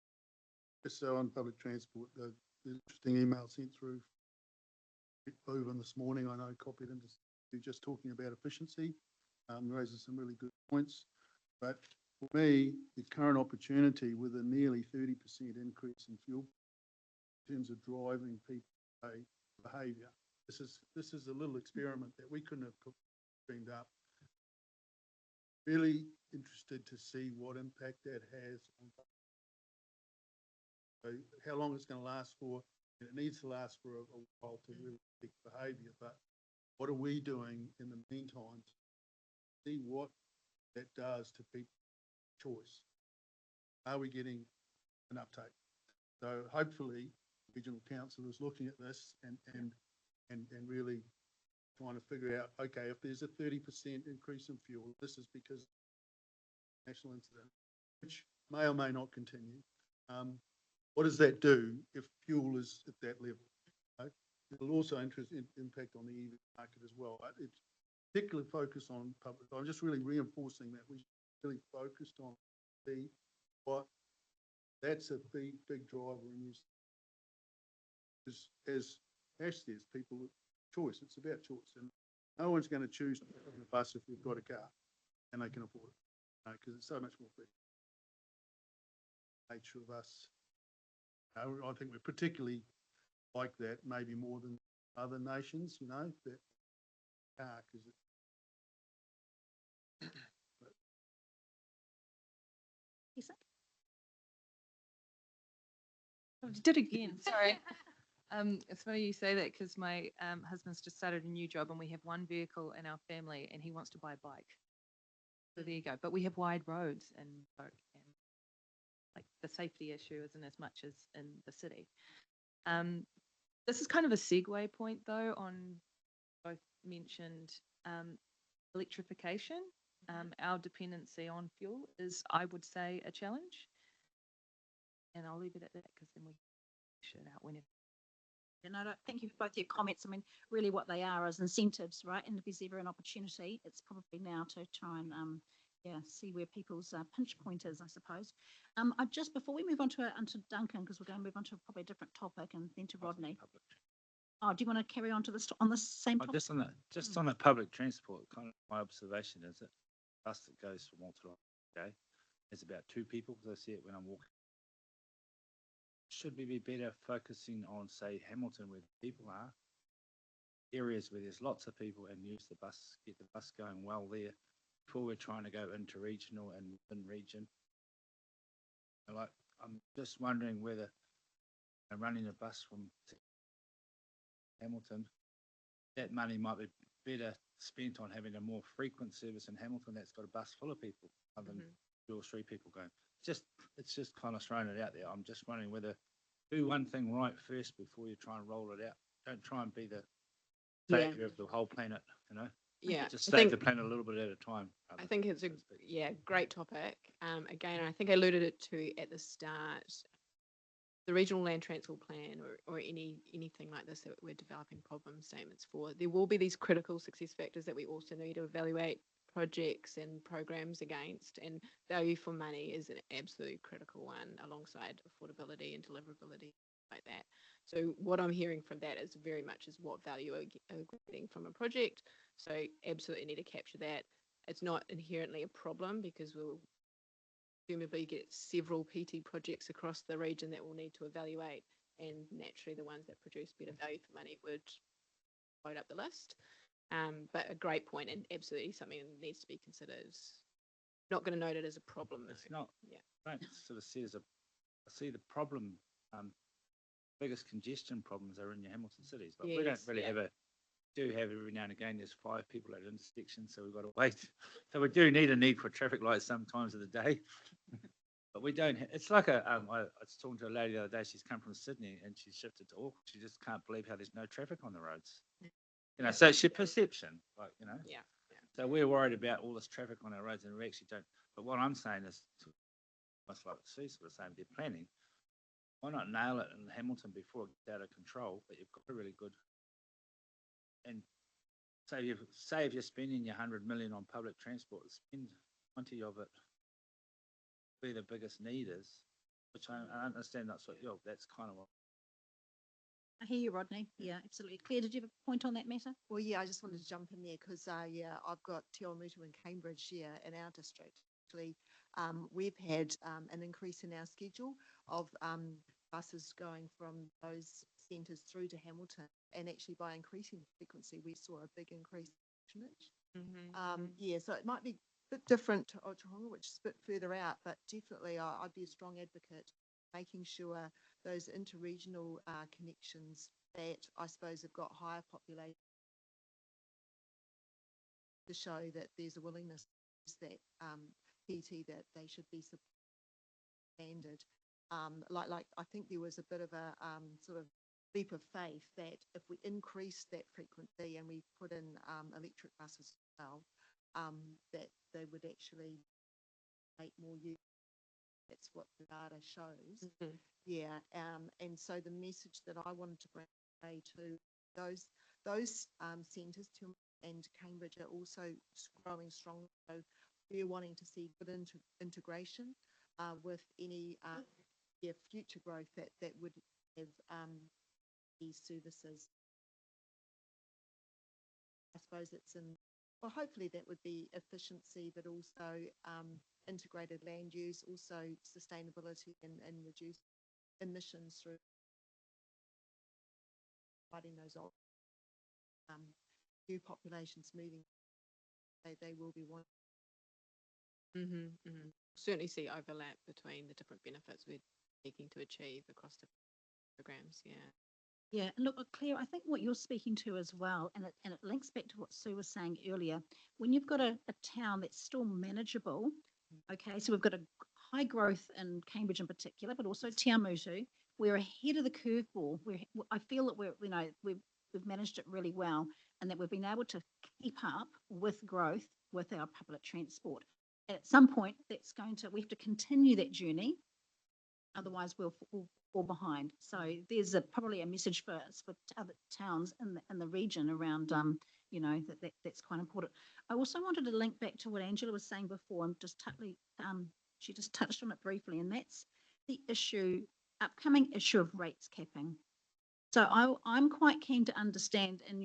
just so on public transport, the interesting email sent through Boven this morning, I know copied him to just talking about efficiency, raises some really good points. But for me, the current opportunity with a nearly 30% increase in fuel in terms of driving people behaviour. This is a little experiment that we couldn't have dreamed up. Really interested to see what impact that has on how long it's going to last for. And it needs to last for a while to really affect behaviour. But what are we doing in the meantime to see what that does to people's choice? Are we getting an uptake? So hopefully, the Regional Council is looking at this and really trying to figure out, okay, if there's a 30% increase in fuel, this is because of national incident, which may or may not continue. what does that do if fuel is at that level? You know? It'll also impact on the EV market as well. It's particularly focused on public. I'm just really reinforcing that we really focused on that's a big driver in use. As Ash says, people choice. It's about choice, and no one's going to choose to take a bus if they've got a car and they can afford it, because it's so much more fair. Nature of us, I think we're particularly like that, maybe more than other nations. You know, that car because Oh, you did again, sorry. It's funny you say that because my husband's just started a new job and we have one vehicle in our family and he wants to buy a bike. So there you go. But we have wide roads and like the safety issue isn't as much as in the city. This is kind of a segue point though on both mentioned electrification. Our dependency on fuel is, I would say, a challenge. And I'll leave it at that because then we should out whenever. And I don't thank you for both your comments. I mean, really what they are is incentives, right? And if there's ever an opportunity, it's probably now to try and see where people's pinch point is, I suppose. I just before we move on to Duncan, because we're going to move on to probably a different topic and then to Rodney. Oh, do you want to carry on to this on the same topic? Just on the public transport, kind of my observation is that bus that goes from Walter okay, there's about 2 people because I see it when I'm walking. Should we be better focusing on, say, Hamilton, where the people are, areas where there's lots of people, and use the bus, get the bus going well there before we're trying to go into regional and within region? Like, I'm just wondering whether running a bus from Hamilton, that money might be better spent on having a more frequent service in Hamilton that's got a bus full of people other than 2 or 3 people going. It's just kind of throwing it out there. I'm just wondering whether do one thing right first before you try and roll it out. Don't try and be the savior of the whole planet, you know? Yeah. Just save the planet a little bit at a time. I think it's a great topic. Again, I think I alluded it to at the start. The regional land transport plan or anything like this that we're developing problem statements for, there will be these critical success factors that we also need to evaluate projects and programs against, and value for money is an absolutely critical one alongside affordability and deliverability like that. So what I'm hearing from that is very much is what value are getting from a project. So absolutely need to capture that. It's not inherently a problem because we'll presumably get several PT projects across the region that we'll need to evaluate, and naturally the ones that produce better value for money would load up the list. But a great point and absolutely something that needs to be considered. Not going to note it as a problem. It's not. Yeah. I don't sort of see it as I see the problem. Biggest congestion problems are in your Hamilton cities, but we don't really have every now and again. There's 5 people at intersections, so we've got to wait. So we do need a need for traffic lights sometimes of the day, but we don't. It's like I was talking to a lady the other day. She's come from Sydney and she's shifted to Auckland. She just can't believe how there's no traffic on the roads. You know, so it's your perception, like, you know. Yeah. So we're worried about all this traffic on our roads, and we actually don't. But what I'm saying is, almost like Sue's sort of saying, they're planning. Why not nail it in Hamilton before it gets out of control? But you've got a really good. And say you're spending your 100 million on public transport, spend 20 of it where the biggest need is, which I understand that's kind of what. I hear you, Rodney. Yeah, absolutely. Claire, did you have a point on that matter? Well, yeah, I just wanted to jump in there because, I've got Te Awamutu in Cambridge here in our district. Actually, we've had an increase in our schedule of buses going from those centres through to Hamilton, and actually by increasing the frequency, we saw a big increase in patronage. Yeah, so it might be a bit different to Otahonga, which is a bit further out, but definitely I'd be a strong advocate making sure those interregional connections that I suppose have got higher population to show that there's a willingness that PT that they should be expanded. Like I think there was a bit of a sort of leap of faith that if we increase that frequency and we put in electric buses as well, that they would actually make more use That's what the data shows. Yeah, and so the message that I wanted to bring today to those centres and Cambridge are also growing strong. So we're wanting to see good integration with any future growth that would have these services. I suppose it's well, hopefully that would be efficiency, but also integrated land use, also sustainability and reduce emissions through fighting those new populations moving. They will be one. Certainly see overlap between the different benefits we're seeking to achieve across the programs. Yeah. Yeah, and look, Claire, I think what you're speaking to as well, and it links back to what Sue was saying earlier, when you've got a town that's still manageable, okay, so we've got a high growth in Cambridge in particular, but also Te Awamutu, we're ahead of the curveball. I feel that we've managed it really well, and that we've been able to keep up with growth with our public transport. And at some point, we have to continue that journey, otherwise we'll fall behind. So there's probably a message for other towns in the region around, that's quite important. I also wanted to link back to what Angela was saying before, and she just touched on it briefly, and that's the upcoming issue of rates capping. So I'm quite keen to understand in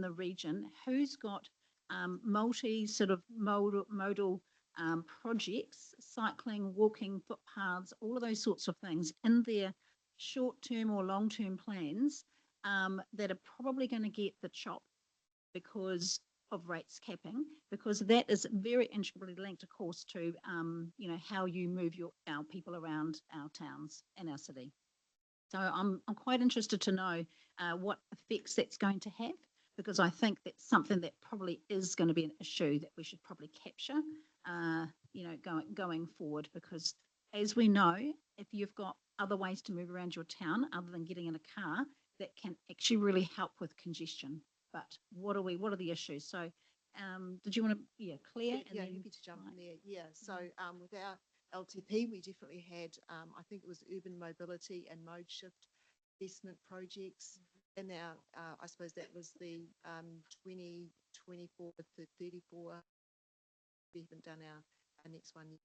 the region who's got modal projects, cycling, walking, footpaths, all of those sorts of things in their short-term or long-term plans that are probably going to get the chop because of rates capping, because that is very intricately linked, of course, to how you move our people around our towns and our city. So I'm quite interested to know what effects that's going to have, because I think that's something that probably is going to be an issue that we should probably capture, going forward, because as we know, if you've got other ways to move around your town other than getting in a car, that can actually really help with congestion. But what are the issues? So did you want to, Claire? Yeah, happy to jump in there. Yeah, so with our LTP, we definitely had, I think it was urban mobility and mode shift investment projects. And now, I suppose that was the 2024 to 34. We haven't done our next one yet.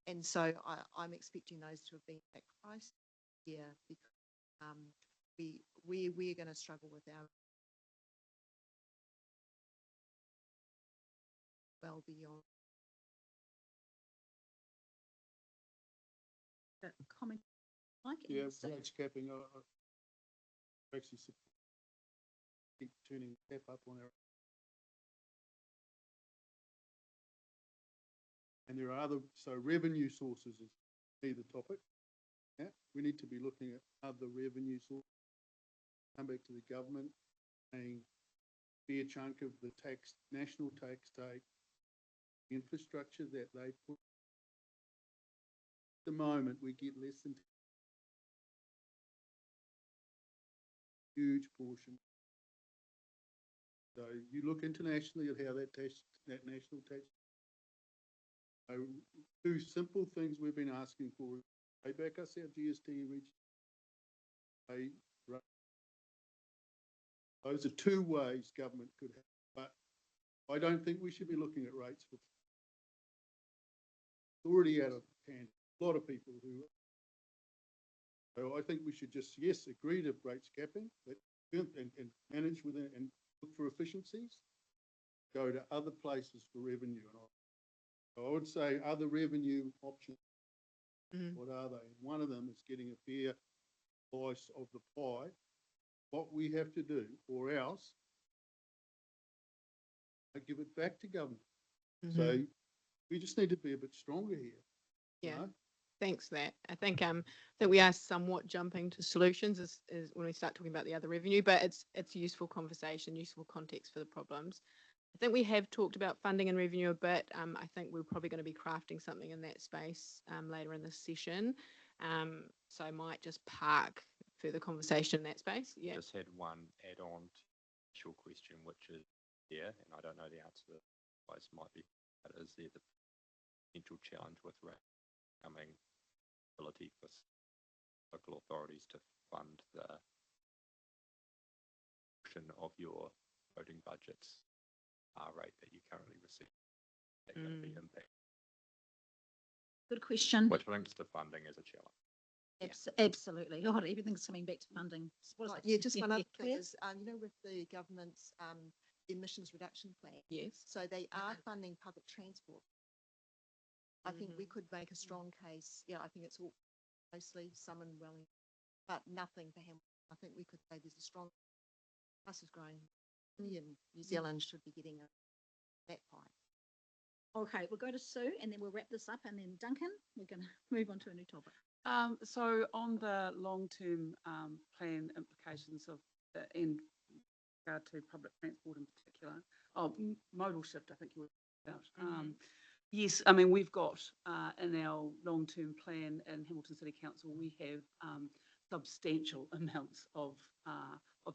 And so I'm expecting those to have been at price. Yeah, because we're going to struggle with our well beyond. Comment, Mike? Yeah, rates capping. Actually keep turning the tap up on our. And there are other, so revenue sources is the topic. Yeah, we need to be looking at other revenue sources. Come back to the government, paying a fair chunk of the national tax take, infrastructure that they put. At the moment, we get less than huge portion. So you look internationally at how that national tax. Two simple things we've been asking for: pay back us our GST region. Those are two ways government could have, but I don't think we should be looking at rates for. It's already out of hand. A lot of people who. So I think we should just agree to rates capping and manage with it and look for efficiencies. Go to other places for revenue, and I would say other revenue options. What are they? One of them is getting a fair slice of the pie. What we have to do, or else I give it back to government. So we just need to be a bit stronger here. Yeah. Thanks for that. I think that we are somewhat jumping to solutions is when we start talking about the other revenue, but it's useful conversation, useful context for the problems. I think we have talked about funding and revenue a bit. I think we're probably going to be crafting something in that space later in this session. So I might just park further conversation in that space. Yeah. Just had one add-on to your question, which is, and I don't know the answer to this, might be, but is there the potential challenge with rate coming ability for local authorities to fund the portion of your voting budgets rate that you currently receive. That going to be impact, Good question. which links to funding as a challenge. Absolutely. God, everything's coming back to funding. What is Right, it? yeah, just one other thing Claire? is, with the government's, emissions reduction plan. Yes. So they are funding public transport. I think we could make a strong case, I think it's all mostly some and Wellington, but nothing for him. I think we could say there's a strong, plus is growing, and New Zealand should be getting that pie. Okay, we'll go to Sue and then we'll wrap this up, and then Duncan, we're going to move on to a new topic. So on the long-term plan implications of in regard to public transport in particular, modal shift, I think you were about. Yes, I mean, we've got in our long-term plan in Hamilton City Council, we have substantial amounts of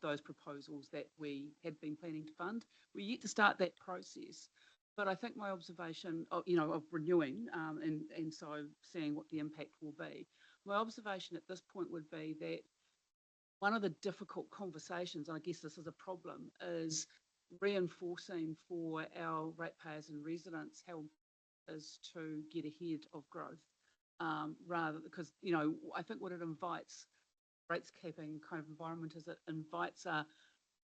those proposals that we had been planning to fund. We're yet to start that process. But I think my observation of, of renewing and so seeing what the impact will be, my observation at this point would be that one of the difficult conversations, and I guess this is a problem, is reinforcing for our ratepayers and residents how it is to get ahead of growth, rather because, I think what it invites, rates capping kind of environment, is it invites a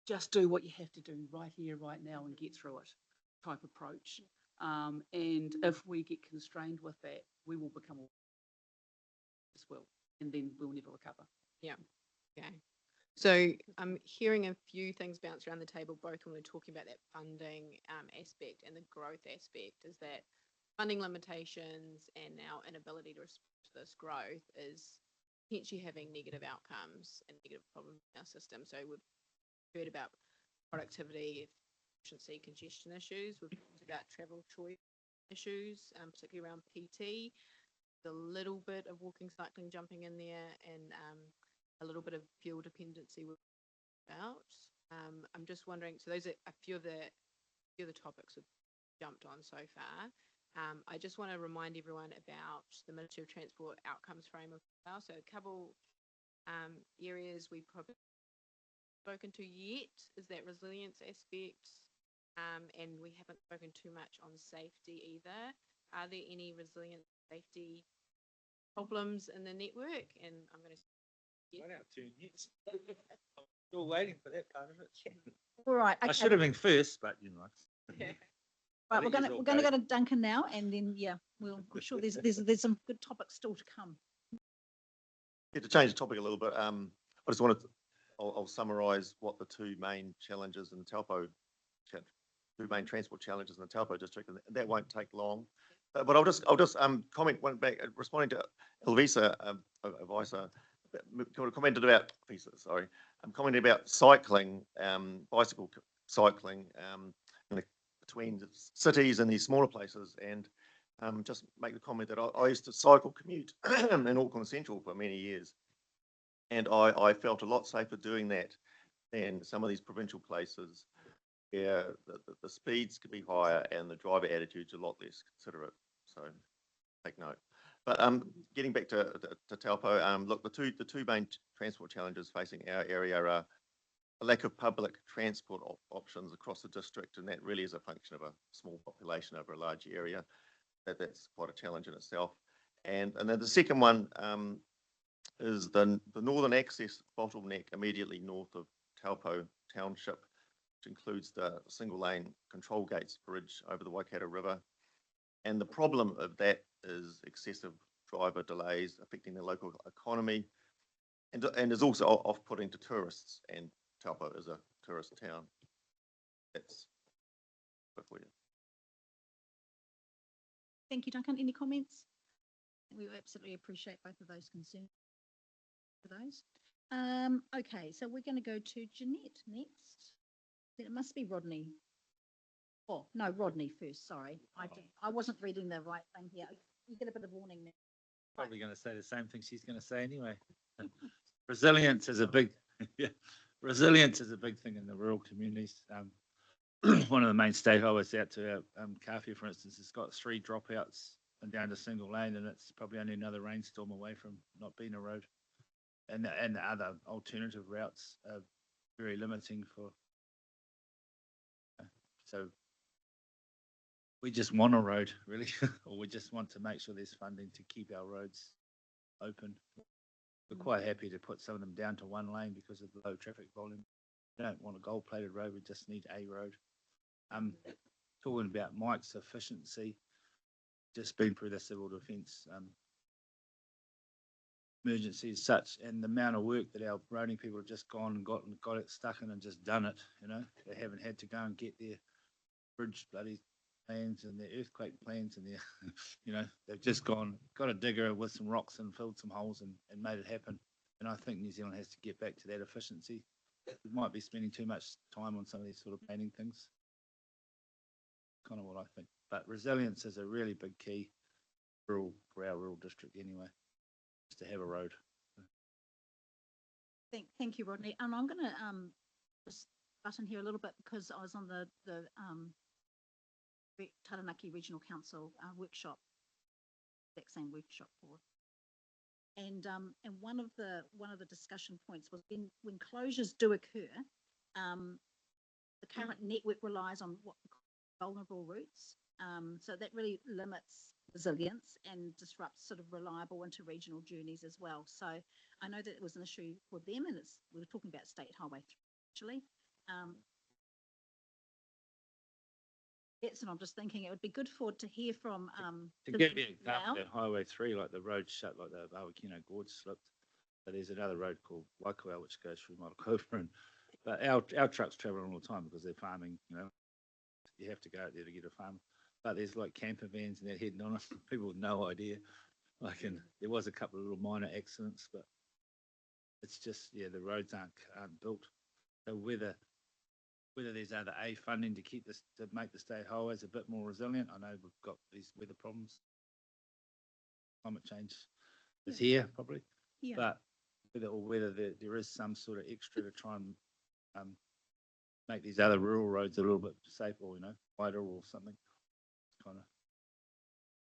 just do what you have to do right here, right now, and get through it type approach. And if we get constrained with that, we will become as well, and then we'll never recover. Yeah. Okay. So I'm hearing a few things bounce around the table, both when we're talking about that funding aspect and the growth aspect, is that funding limitations and our inability to respond to this growth is potentially having negative outcomes and negative problems in our system. So we've heard about productivity, efficiency, congestion issues. We've talked about travel choice issues, particularly around PT, a little bit of walking, cycling, jumping in there, and a little bit of fuel dependency about. I'm just wondering, so those are a few of the topics we've jumped on so far. I just want to remind everyone about the Ministry of Transport outcomes framework. So a couple areas we probably spoken to yet is that resilience aspect, and we haven't spoken too much on safety either. Are there any resilient safety problems in the network? And I'm going to Still waiting for that part of it. All right. Okay. I should have been first, but Right, we're going to go to Duncan now, and then I'm sure there's some good topics still to come. Yeah, to change the topic a little bit, I just wanted to, I'll summarise what the two main challenges in the Taupo, two main transport challenges in the Taupo district, and that won't take long. But I'll just comment one back, responding to Elvisa, commented about commented about cycling, bicycle cycling between the cities and these smaller places, and just make the comment that I used to cycle commute in Auckland Central for many years, and I felt a lot safer doing that than some of these provincial places where the speeds could be higher and the driver attitude's a lot less considerate. So take note. But getting back to Taupo, look, the two main transport challenges facing our area are a lack of public transport options across the district, and that really is a function of a small population over a large area. That's quite a challenge in itself. And then the second one is the northern access bottleneck immediately north of Taupo Township, which includes the single lane control gates bridge over the Waikato River. And the problem of that is excessive driver delays affecting the local economy, and is also off-putting to tourists, and Taupo is a tourist town. That's good for you. Thank you, Duncan. Any comments? We absolutely appreciate both of those concerns for those. Okay, so we're going to go to Jeanette next. It must be Rodney. Oh, no, Rodney first, sorry. I wasn't reading the right thing here. You get a bit of warning now. Probably going to say the same thing she's going to say anyway. Resilience is a big, resilience is a big thing in the rural communities. One of the main stakeholders out to our Kawhia, for instance, has got 3 dropouts and down to single lane, and it's probably only another rainstorm away from not being a road. And the other alternative routes are very limiting for. So we just want a road, really, or we just want to make sure there's funding to keep our roads open. We're quite happy to put some of them down to one lane because of the low traffic volume. We don't want a gold-plated road, we just need a road. Talking about Mike's efficiency, just been through the civil defence emergency as such, and the amount of work that our roading people have just gone and got it stuck in and just done it, you know. They haven't had to go and get their bridge bloody plans and their earthquake plans and their, you know, they've just got a digger with some rocks and filled some holes and made it happen. And I think New Zealand has to get back to that efficiency. We might be spending too much time on some of these sort of planning things. Kind of what I think. But resilience is a really big key for our rural district anyway, just to have a road. Thank you, Rodney. And I'm going to just button here a little bit because I was on the Taranaki Regional Council workshop, that same workshop board. And one of the discussion points was when closures do occur, the current network relies on what we call vulnerable routes. So that really limits resilience and disrupts sort of reliable interregional journeys as well. So I know that it was an issue for them, and we were talking about State Highway 3 actually. Yes, and I'm just thinking it would be good to hear from to give you an example, Highway 3, like the road shut, like the Awakino Gorge slipped. But there's another road called Waikowau which goes through Motokopa, but our trucks travel all the time because they're farming. You know, you have to go out there to get a farm. But there's like camper vans and they're heading on it. People with no idea. Like, and there was a couple of little minor accidents, but it's just the roads aren't built. So whether there's other funding to keep this, to make the state highways a bit more resilient. I know we've got these weather problems. Climate change is here probably, but whether there is some sort of extra to try and make these other rural roads a little bit safer, you know, wider or something. Kind of.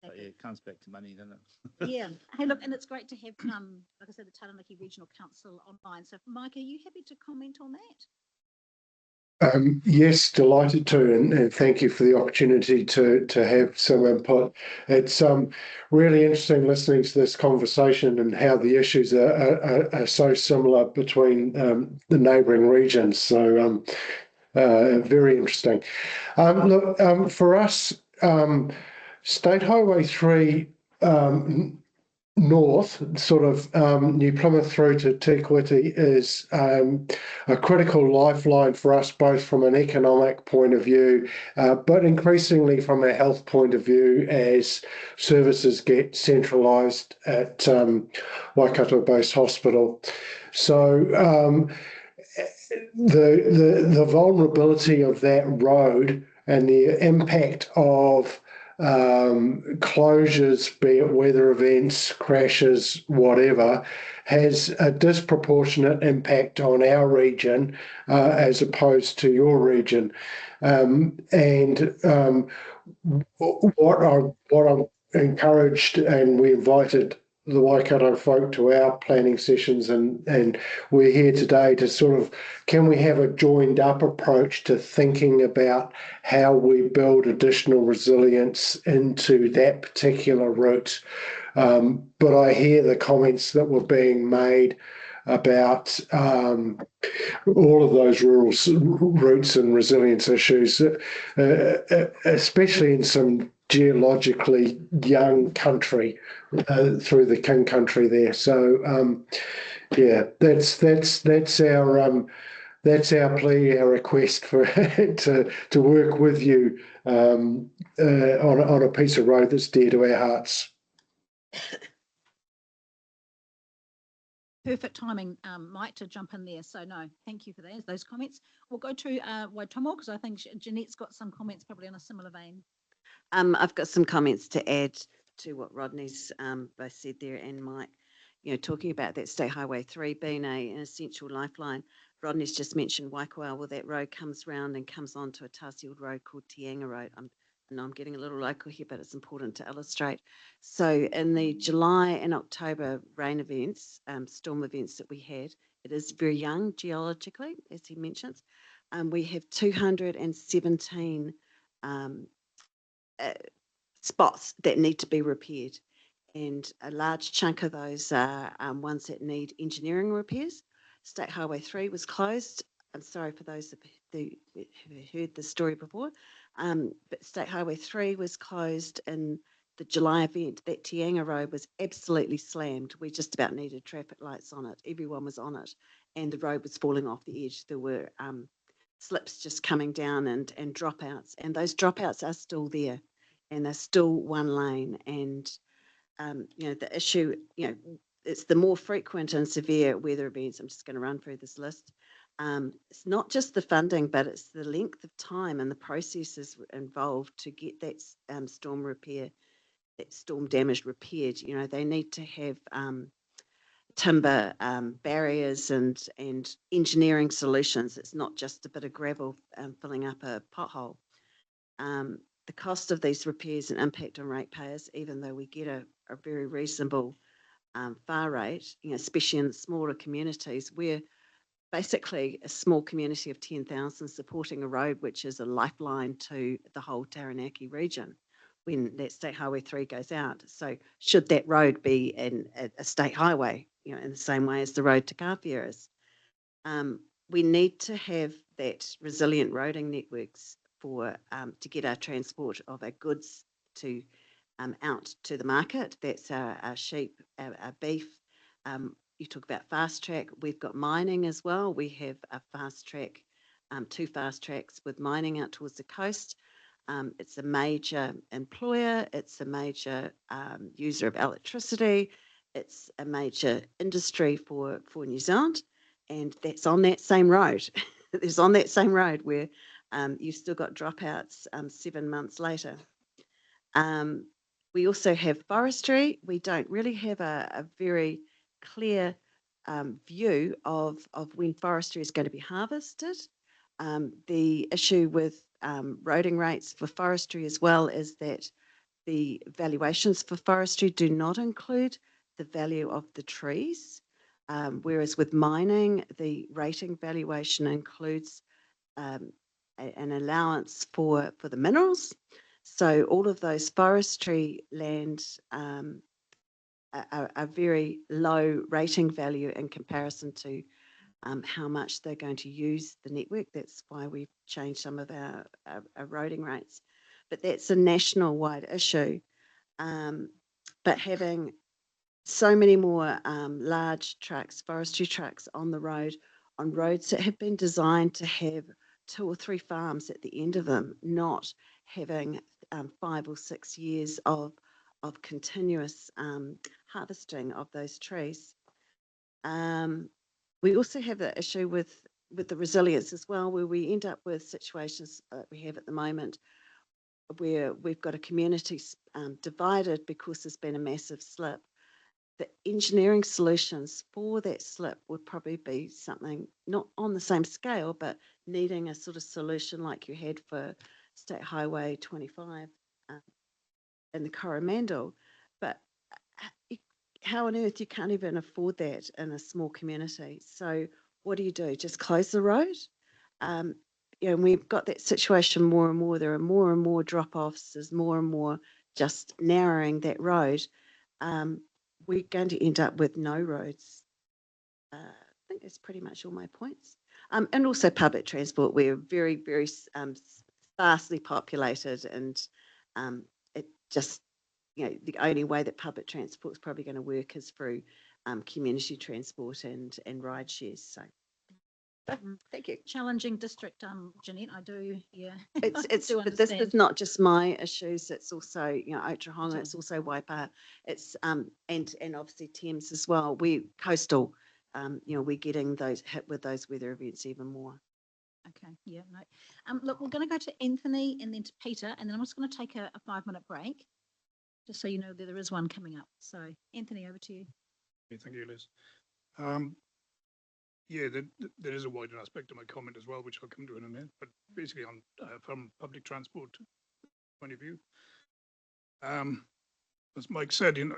But it comes back to money, doesn't it? Yeah. Hey, look, and it's great to have, like I said, the Taranaki Regional Council online. So, Mike, are you happy to comment on that? Yes, delighted to, and thank you for the opportunity to have some input. It's really interesting listening to this conversation and how the issues are so similar between the neighbouring regions. So very interesting. Look, for us, State Highway 3 north, sort of New Plymouth through to Te Kuiti, is a critical lifeline for us, both from an economic point of view, but increasingly from a health point of view as services get centralised at Waikato Base Hospital. So the vulnerability of that road and the impact of closures, be it weather events, crashes, whatever, has a disproportionate impact on our region as opposed to your region. What I'm encouraged, and we invited the Waikato folk to our planning sessions, and we're here today to sort of, can we have a joined up approach to thinking about how we build additional resilience into that particular route? But I hear the comments that were being made about all of those rural routes and resilience issues, especially in some geologically young country through the King Country there. So yeah, that's our plea, our request for to work with you on a piece of road that's dear to our hearts. Perfect timing, Mike, to jump in there. So no, thank you for those comments. We'll go to Waitomo, because I think Jeanette's got some comments probably in a similar vein. I've got some comments to add to what Rodney's both said there, and Mike, you know, talking about that State Highway 3 being an essential lifeline. Rodney's just mentioned Waikowau. Well, that road comes round and comes onto a Tasild road called Te Anga Road. and I'm getting a little local here, but it's important to illustrate. So in the July and October rain events, storm events that we had, it is very young geologically, as he mentions. We have 217 spots that need to be repaired. And a large chunk of those are ones that need engineering repairs. State Highway 3 was closed. I'm sorry for those who heard the story before, but State Highway 3 was closed in the July event. That Tianga Road was absolutely slammed. We just about needed traffic lights on it. Everyone was on it, and the road was falling off the edge. There were slips just coming down and dropouts, and those dropouts are still there, and they're still one lane. And the issue, it's the more frequent and severe weather events. I'm just going to run through this list. It's not just the funding, but it's the length of time and the processes involved to get that storm repair, that storm damage repaired. They need to have timber barriers and engineering solutions. It's not just a bit of gravel filling up a pothole. The cost of these repairs and impact on ratepayers, even though we get a very reasonable far rate, especially in the smaller communities, we're basically a small community of 10,000 supporting a road which is a lifeline to the whole Taranaki region when that State Highway 3 goes out. So should that road be a state highway, in the same way as the road to Kawhia is? We need to have that resilient roading networks for to get our transport of our goods to out to the market. That's our sheep, our beef. You talk about fast track. We've got mining as well. We have a fast track, 2 fast tracks with mining out towards the coast. It's a major employer. It's a major user of electricity. It's a major industry for New Zealand, and that's on that same road. It's on that same road where you've still got dropouts 7 months later. We also have forestry. We don't really have a very clear view of when forestry is going to be harvested. The issue with roading rates for forestry as well is that the valuations for forestry do not include the value of the trees, whereas with mining, the rating valuation includes an allowance for the minerals. So all of those forestry lands are very low rating value in comparison to how much they're going to use the network. That's why we've changed some of our roading rates. But that's a national-wide issue. But having so many more large trucks, forestry trucks on the road, on roads that have been designed to have 2 or 3 farms at the end of them, not having 5 or 6 years of continuous harvesting of those trees. We also have the issue with the resilience as well, where we end up with situations that we have at the moment where we've got a community divided because there's been a massive slip. The engineering solutions for that slip would probably be something not on the same scale, but needing a sort of solution like you had for State Highway 25 in the Coromandel. But how on earth you can't even afford that in a small community? So what do? Just close the road? And we've got that situation more and more. There are more and more drop-offs. There's more and more just narrowing that road. We're going to end up with no roads. I think that's pretty much all my points. And also public transport. We're very, very sparsely populated, and it just, the only way that public transport is probably going to work is through community transport and ride shares. So thank you. Challenging district, Jeanette, I do, yeah. It's but this is not just my issues. It's also, Otaronga, it's also Waipaha. It's and obviously Thames as well. We coastal, we're getting those hit with those weather events even more. Okay, yeah, no. Look, we're going to go to Anthony and then to Peter, and then I'm just going to take a 5-minute break, just so you know that there is one coming up. So Anthony, over to you. Yeah, thank you, Liz. Yeah, there is a wider aspect of my comment as well, which I'll come to in a minute. But basically, on from public transport point of view. As Mike said, you know,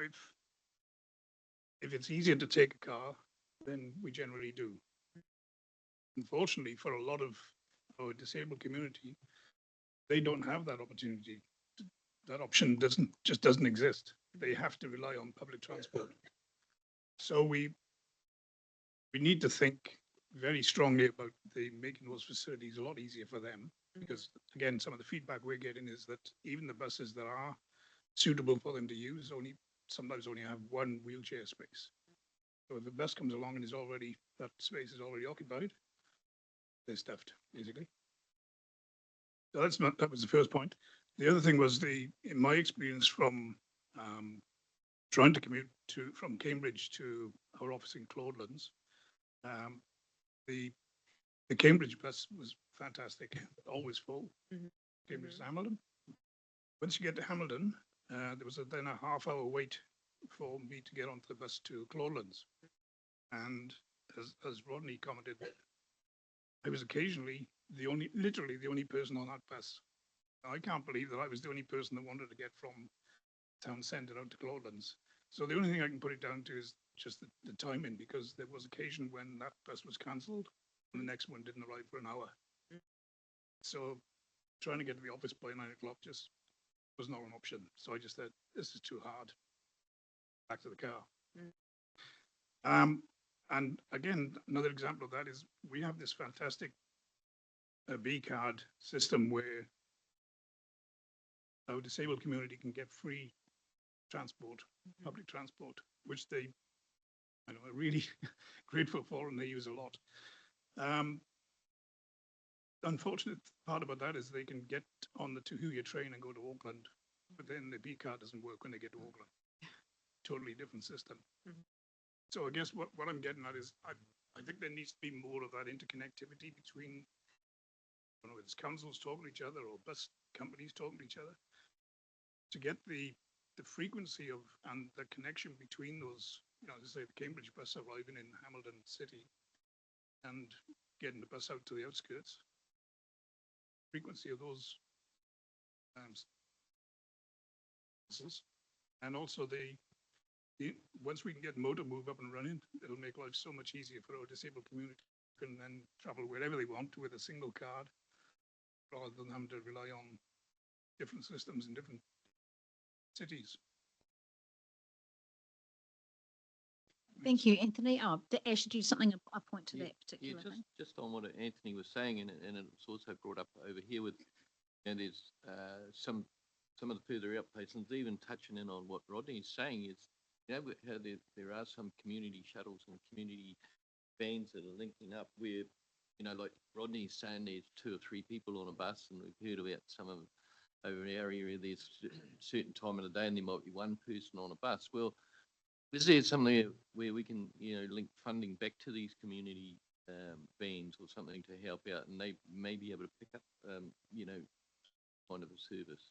if it's easier to take a car, then we generally do. Unfortunately, for a lot of our disabled community, they don't have that opportunity. That option just doesn't exist. They have to rely on public transport. So we need to think very strongly about making those facilities a lot easier for them. Because again, some of the feedback we're getting is that even the buses that are suitable for them to use sometimes only have one wheelchair space. So if a bus comes along and that space is already occupied, they're stuffed, basically. So that was the first point. The other thing was in my experience from trying to commute from Cambridge to our office in Claudelands, the Cambridge bus was fantastic, always full. Cambridge to Hamilton. Once you get to Hamilton, there was then a half-hour wait for me to get onto the bus to Claudelands. And as Rodney commented, I was occasionally literally the only person on that bus. I can't believe that I was the only person that wanted to get from town centre out to Claudelands. So the only thing I can put it down to is just the timing, because there was occasion when that bus was cancelled and the next one didn't arrive for an hour. So trying to get to the office by 9 o'clock just was not an option. So I just said, this is too hard. Back to the car. And again, another example of that is we have this fantastic B-card system where our disabled community can get free transport, public transport, which they, I know, are really grateful for and they use a lot. Unfortunate part about that is they can get on the Tahuya train and go to Auckland, but then the B-card doesn't work when they get to Auckland. Totally different system. So I guess what I'm getting at is I think there needs to be more of that interconnectivity between, I don't know, it's councils talking to each other or bus companies talking to each other to get the frequency of and the connection between those, you know, say the Cambridge bus arriving in Hamilton City and getting the bus out to the outskirts. Frequency of those and also once we can get Motor Move up and running, it'll make life so much easier for our disabled community and then travel wherever they want with a single card rather than having to rely on different systems in different cities. Thank you, Anthony. Ash, do something, a point to that particular Yeah, thing. just on what Anthony was saying, and it's also brought up over here with, and there's some of the further out places, even touching in on what Rodney is saying is, you know, how there are some community shuttles and community vans that are linking up where, you know, like Rodney's saying, there's 2 or 3 people on a bus, and we've heard about some of over in our area, there's a certain time of the day and there might be one person on a bus. Well, is there something where we can, you know, link funding back to these community vans or something to help out, and they may be able to pick up, you know, kind of a service?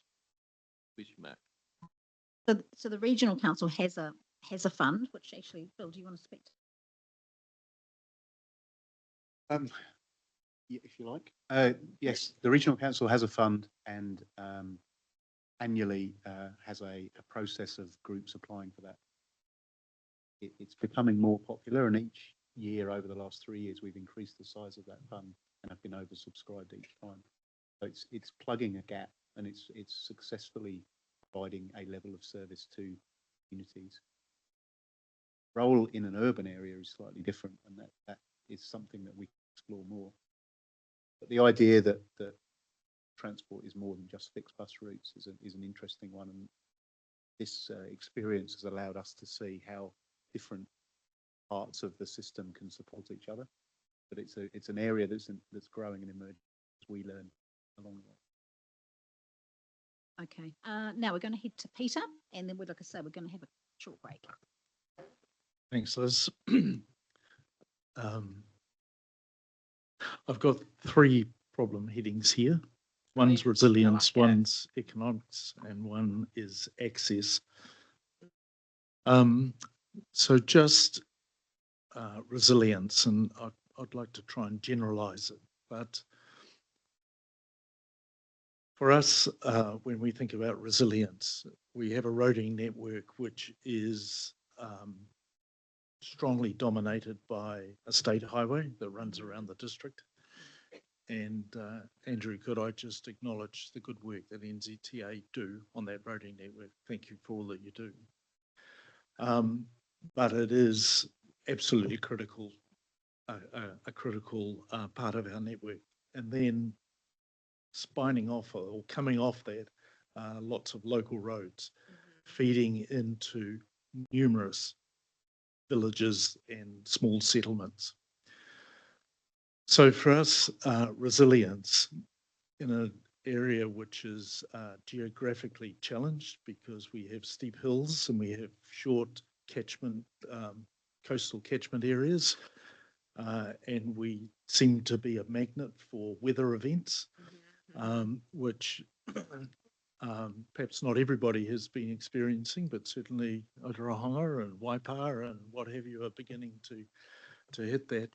Question mark. So the regional council has a fund, which actually, Bill, do you want to speak to? Yeah, if you like. Yes, the regional council has a fund and annually has a process of groups applying for that. It's becoming more popular, and each year over the last 3 years we've increased the size of that fund and have been oversubscribed each time. So it's plugging a gap, and it's successfully providing a level of service to communities. Role in an urban area is slightly different, and that is something that we explore more. But the idea that transport is more than just fixed bus routes is an interesting one, and this experience has allowed us to see how different parts of the system can support each other. But it's an area that's growing and emerging as we learn along the way. Okay, now we're going to head to Peter, and then like I say, we're going to have a short break. Thanks, Liz. I've got 3 problem headings here. One's resilience, one's economics, and one is access. So just resilience, and I'd like to try and generalize it, but For us, when we think about resilience, we have a roading network which is strongly dominated by a state highway that runs around the district. And Andrew, could I just acknowledge the good work that NZTA do on that roading network? Thank you for all that you do. But it is absolutely critical, a critical part of our network. And then spining off or coming off that, lots of local roads feeding into numerous villages and small settlements. So for us, resilience in an area which is geographically challenged because we have steep hills and we have short catchment, coastal catchment areas, and we seem to be a magnet for weather events, which perhaps not everybody has been experiencing, but certainly Aotearoa and Waipa and what have you are beginning to hit that.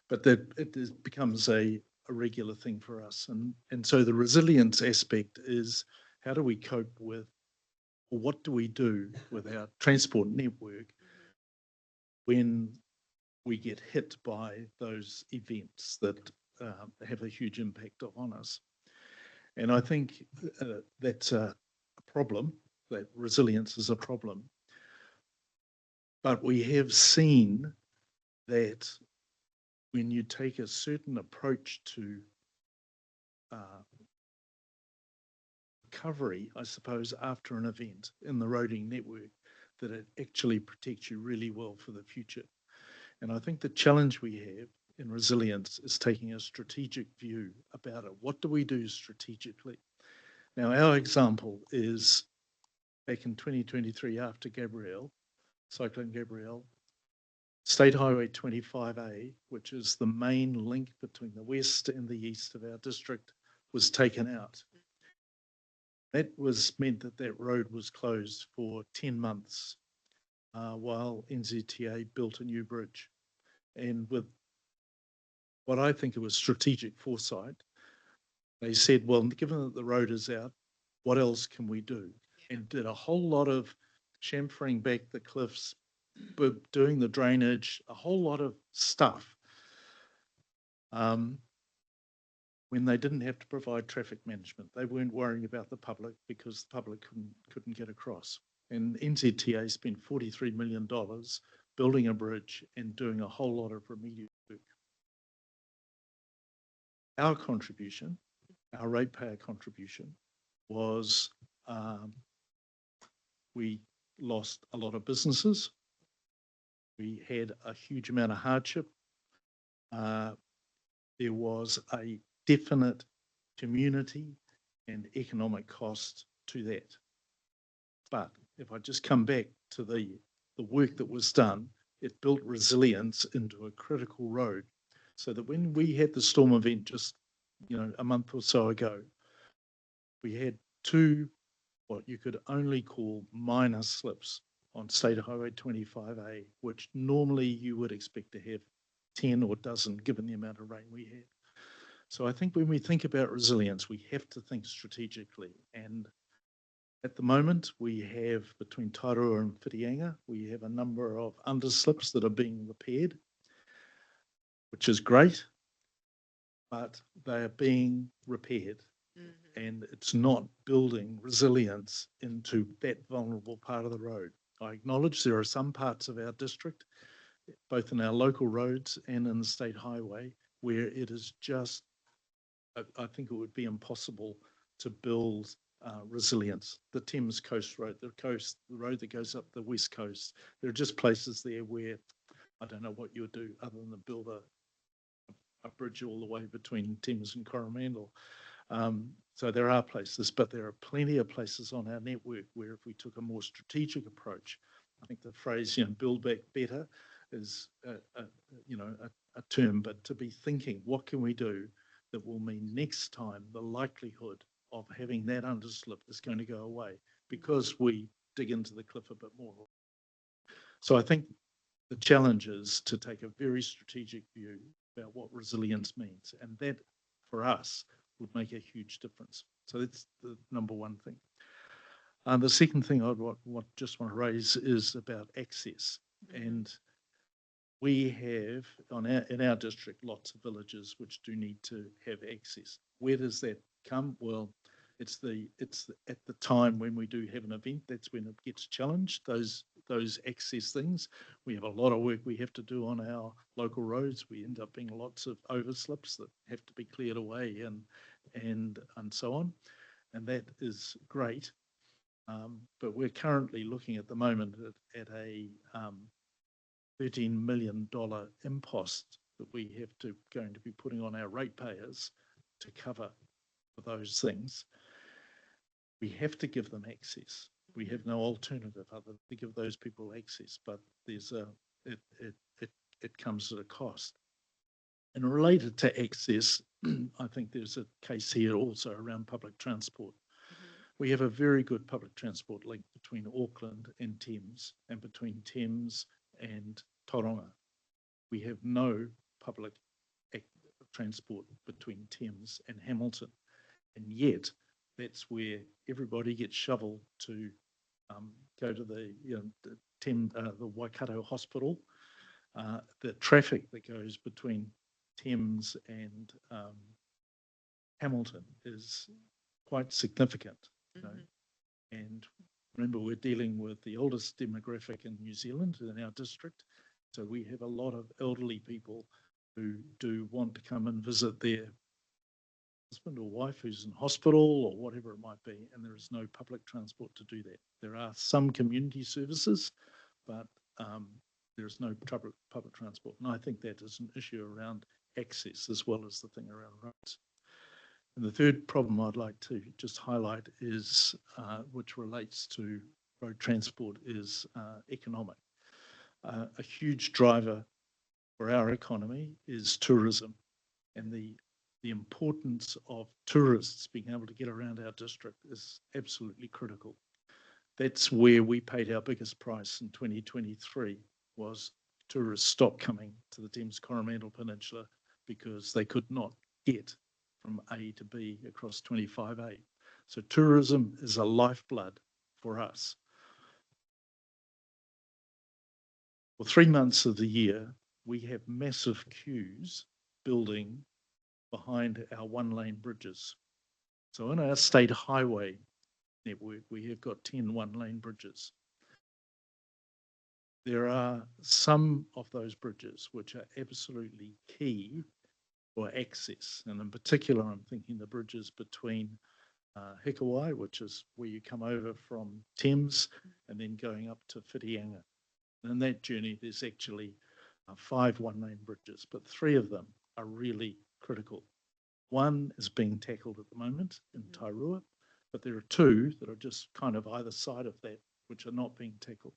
But that it becomes a regular thing for us. And so the resilience aspect is how do we cope with, or what do we do with our transport network when we get hit by those events that have a huge impact on us. And I think that's a problem, that resilience is a problem. But we have seen that when you take a certain approach to recovery, I suppose, after an event in the roading network, that it actually protects you really well for the future. And I think the challenge we have in resilience is taking a strategic view about it. What do we do strategically? Now, our example is back in 2023 after Gabrielle, Cyclone Gabrielle, State Highway 25A, which is the main link between the west and the east of our district, was taken out. That meant that that road was closed for 10 months while NZTA built a new bridge. And with what I think it was strategic foresight, they said, well, given that the road is out, what else can we do? And did a whole lot of chamfering back the cliffs, doing the drainage, a whole lot of stuff when they didn't have to provide traffic management. They weren't worrying about the public because the public couldn't get across. And NZTA spent $43 million building a bridge and doing a whole lot of remedial work. Our contribution, our ratepayer contribution, was we lost a lot of businesses. We had a huge amount of hardship. There was a definite community and economic cost to that. But if I just come back to the work that was done, it built resilience into a critical road so that when we had the storm event just, a month or so ago, we had two, what you could only call minor slips on State Highway 25A, which normally you would expect to have 10 or dozen given the amount of rain we had. So I think when we think about resilience, we have to think strategically. And at the moment, we have between Tairua and Whitianga, we have a number of underslips that are being repaired, which is great, but they are being repaired. And it's not building resilience into that vulnerable part of the road. I acknowledge there are some parts of our district, both in our local roads and in the state highway, where it is just, I think it would be impossible to build resilience. The Thames Coast Road, the road that goes up the west coast, there are just places there where I don't know what you would do other than to build a bridge all the way between Thames and Coromandel. So there are places, but there are plenty of places on our network where if we took a more strategic approach, I think the phrase, build back better is, a term, but to be thinking, what can we do that will mean next time the likelihood of having that underslip is going to go away because we dig into the cliff a bit more. So I think the challenge is to take a very strategic view about what resilience means. And that, for us, would make a huge difference. So that's the number one thing. The second thing just want to raise is about access. And we have in our district lots of villages which do need to have access. Where does that come? Well, it's at the time when we do have an event, that's when it gets challenged, those access things. We have a lot of work we have to do on our local roads. We end up being lots of overslips that have to be cleared away and so on. And that is great. But we're currently looking at the moment at a $13 million impost that we have going to be putting on our ratepayers to cover for those things. We have to give them access. We have no alternative other than to give those people access, but there's it comes at a cost. And related to access, I think there's a case here also around public transport. We have a very good public transport link between Auckland and Thames, and between Thames and Tauranga. We have no public transport between Thames and Hamilton, and yet that's where everybody gets shoveled to go to the Waikato Hospital. The traffic that goes between Thames and Hamilton is quite significant. You know? And remember, we're dealing with the oldest demographic in New Zealand in our district. So we have a lot of elderly people who do want to come and visit their husband or wife who's in hospital or whatever it might be, and there is no public transport to do that. There are some community services, but there is no public transport. And I think that is an issue around access as well as the thing around roads. And the third problem I'd like to just highlight is, which relates to road transport, is economic. A huge driver for our economy is tourism, and the importance of tourists being able to get around our district is absolutely critical. That's where we paid our biggest price in 2023, was tourists stopped coming to the Thames Coromandel Peninsula because they could not get from A to B across 25A. So tourism is a lifeblood for us. For 3 months of the year, we have massive queues building behind our one-lane bridges. So in our state highway network, we have got 10 one-lane bridges. There are some of those bridges which are absolutely key for access, and in particular, I'm thinking the bridges between Hikawai, which is where you come over from Thames, and then going up to Whitianga. And in that journey, there's actually 5 one-lane bridges, but 3 of them are really critical. One is being tackled at the moment in Tairua, but there are 2 that are just kind of either side of that, which are not being tackled.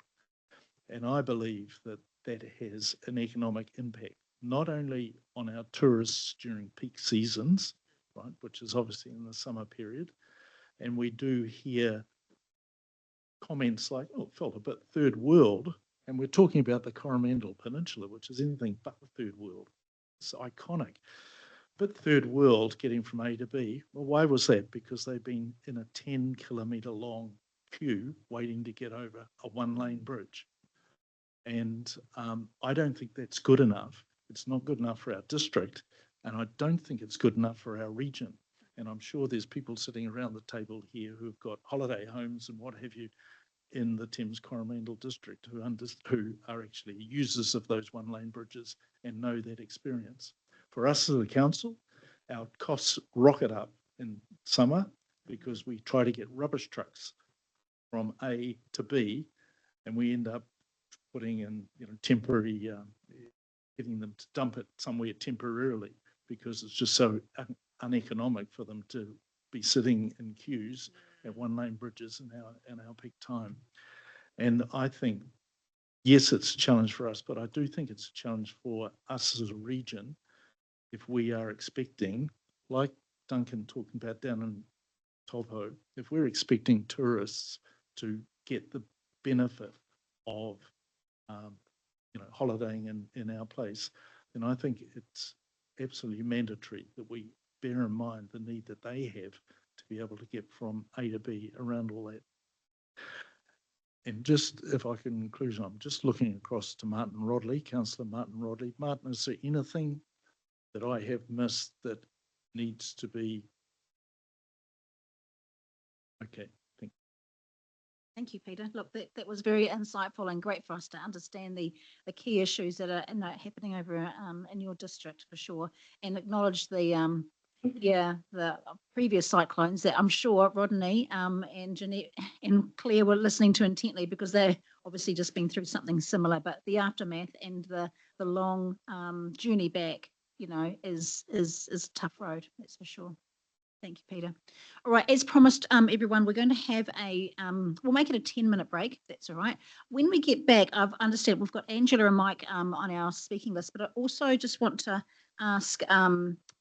And I believe that that has an economic impact, not only on our tourists during peak seasons, right, which is obviously in the summer period, and we do hear comments like, oh, it felt a bit third world, and we're talking about the Coromandel Peninsula, which is anything but the third world. It's iconic. But third world, getting from A to B, well, why was that? Because they've been in a 10-kilometre long queue waiting to get over a one-lane bridge. And I don't think that's good enough. It's not good enough for our district, and I don't think it's good enough for our region. And I'm sure there's people sitting around the table here who've got holiday homes and what have you in the Thames Coromandel district who are actually users of those one-lane bridges and know that experience. For us as a council, our costs rocket up in summer because we try to get rubbish trucks from A to B, and we end up putting in, temporary, getting them to dump it somewhere temporarily because it's just so uneconomic for them to be sitting in queues at one-lane bridges in our peak time. And I think, yes, it's a challenge for us, but I do think it's a challenge for us as a region if we are expecting, like Duncan talking about down in Taupo, if we're expecting tourists to get the benefit of holidaying in our place, then I think it's absolutely mandatory that we bear in mind the need that they have to be able to get from A to B around all that. And just, if I can conclusion, I'm just looking across to Martin Rodley, Councillor Martin Rodley. Martin, is there anything that I have missed that needs to be? Okay, thank you. Thank you, Peter. Look, that was very insightful and great for us to understand the key issues that are happening over in your district for sure, and acknowledge the the previous cyclones that I'm sure Rodney and Jeanette and Claire were listening to intently, because they're obviously just been through something similar. But the aftermath and the long journey back, you know, is a tough road, that's for sure. Thank you, Peter. All right, as promised, everyone, we're going to have we'll make it a 10-minute break, if that's all right. When we get back, I've understood we've got Angela and Mike on our speaking list, but I also just want to ask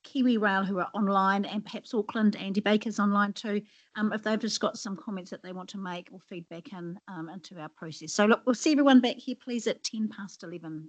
Kiwi Rail, who are online, and perhaps Auckland, Andy Baker's online too, if they've just got some comments that they want to make or feedback into our process. So look, we'll see everyone back here, please, at 11:10.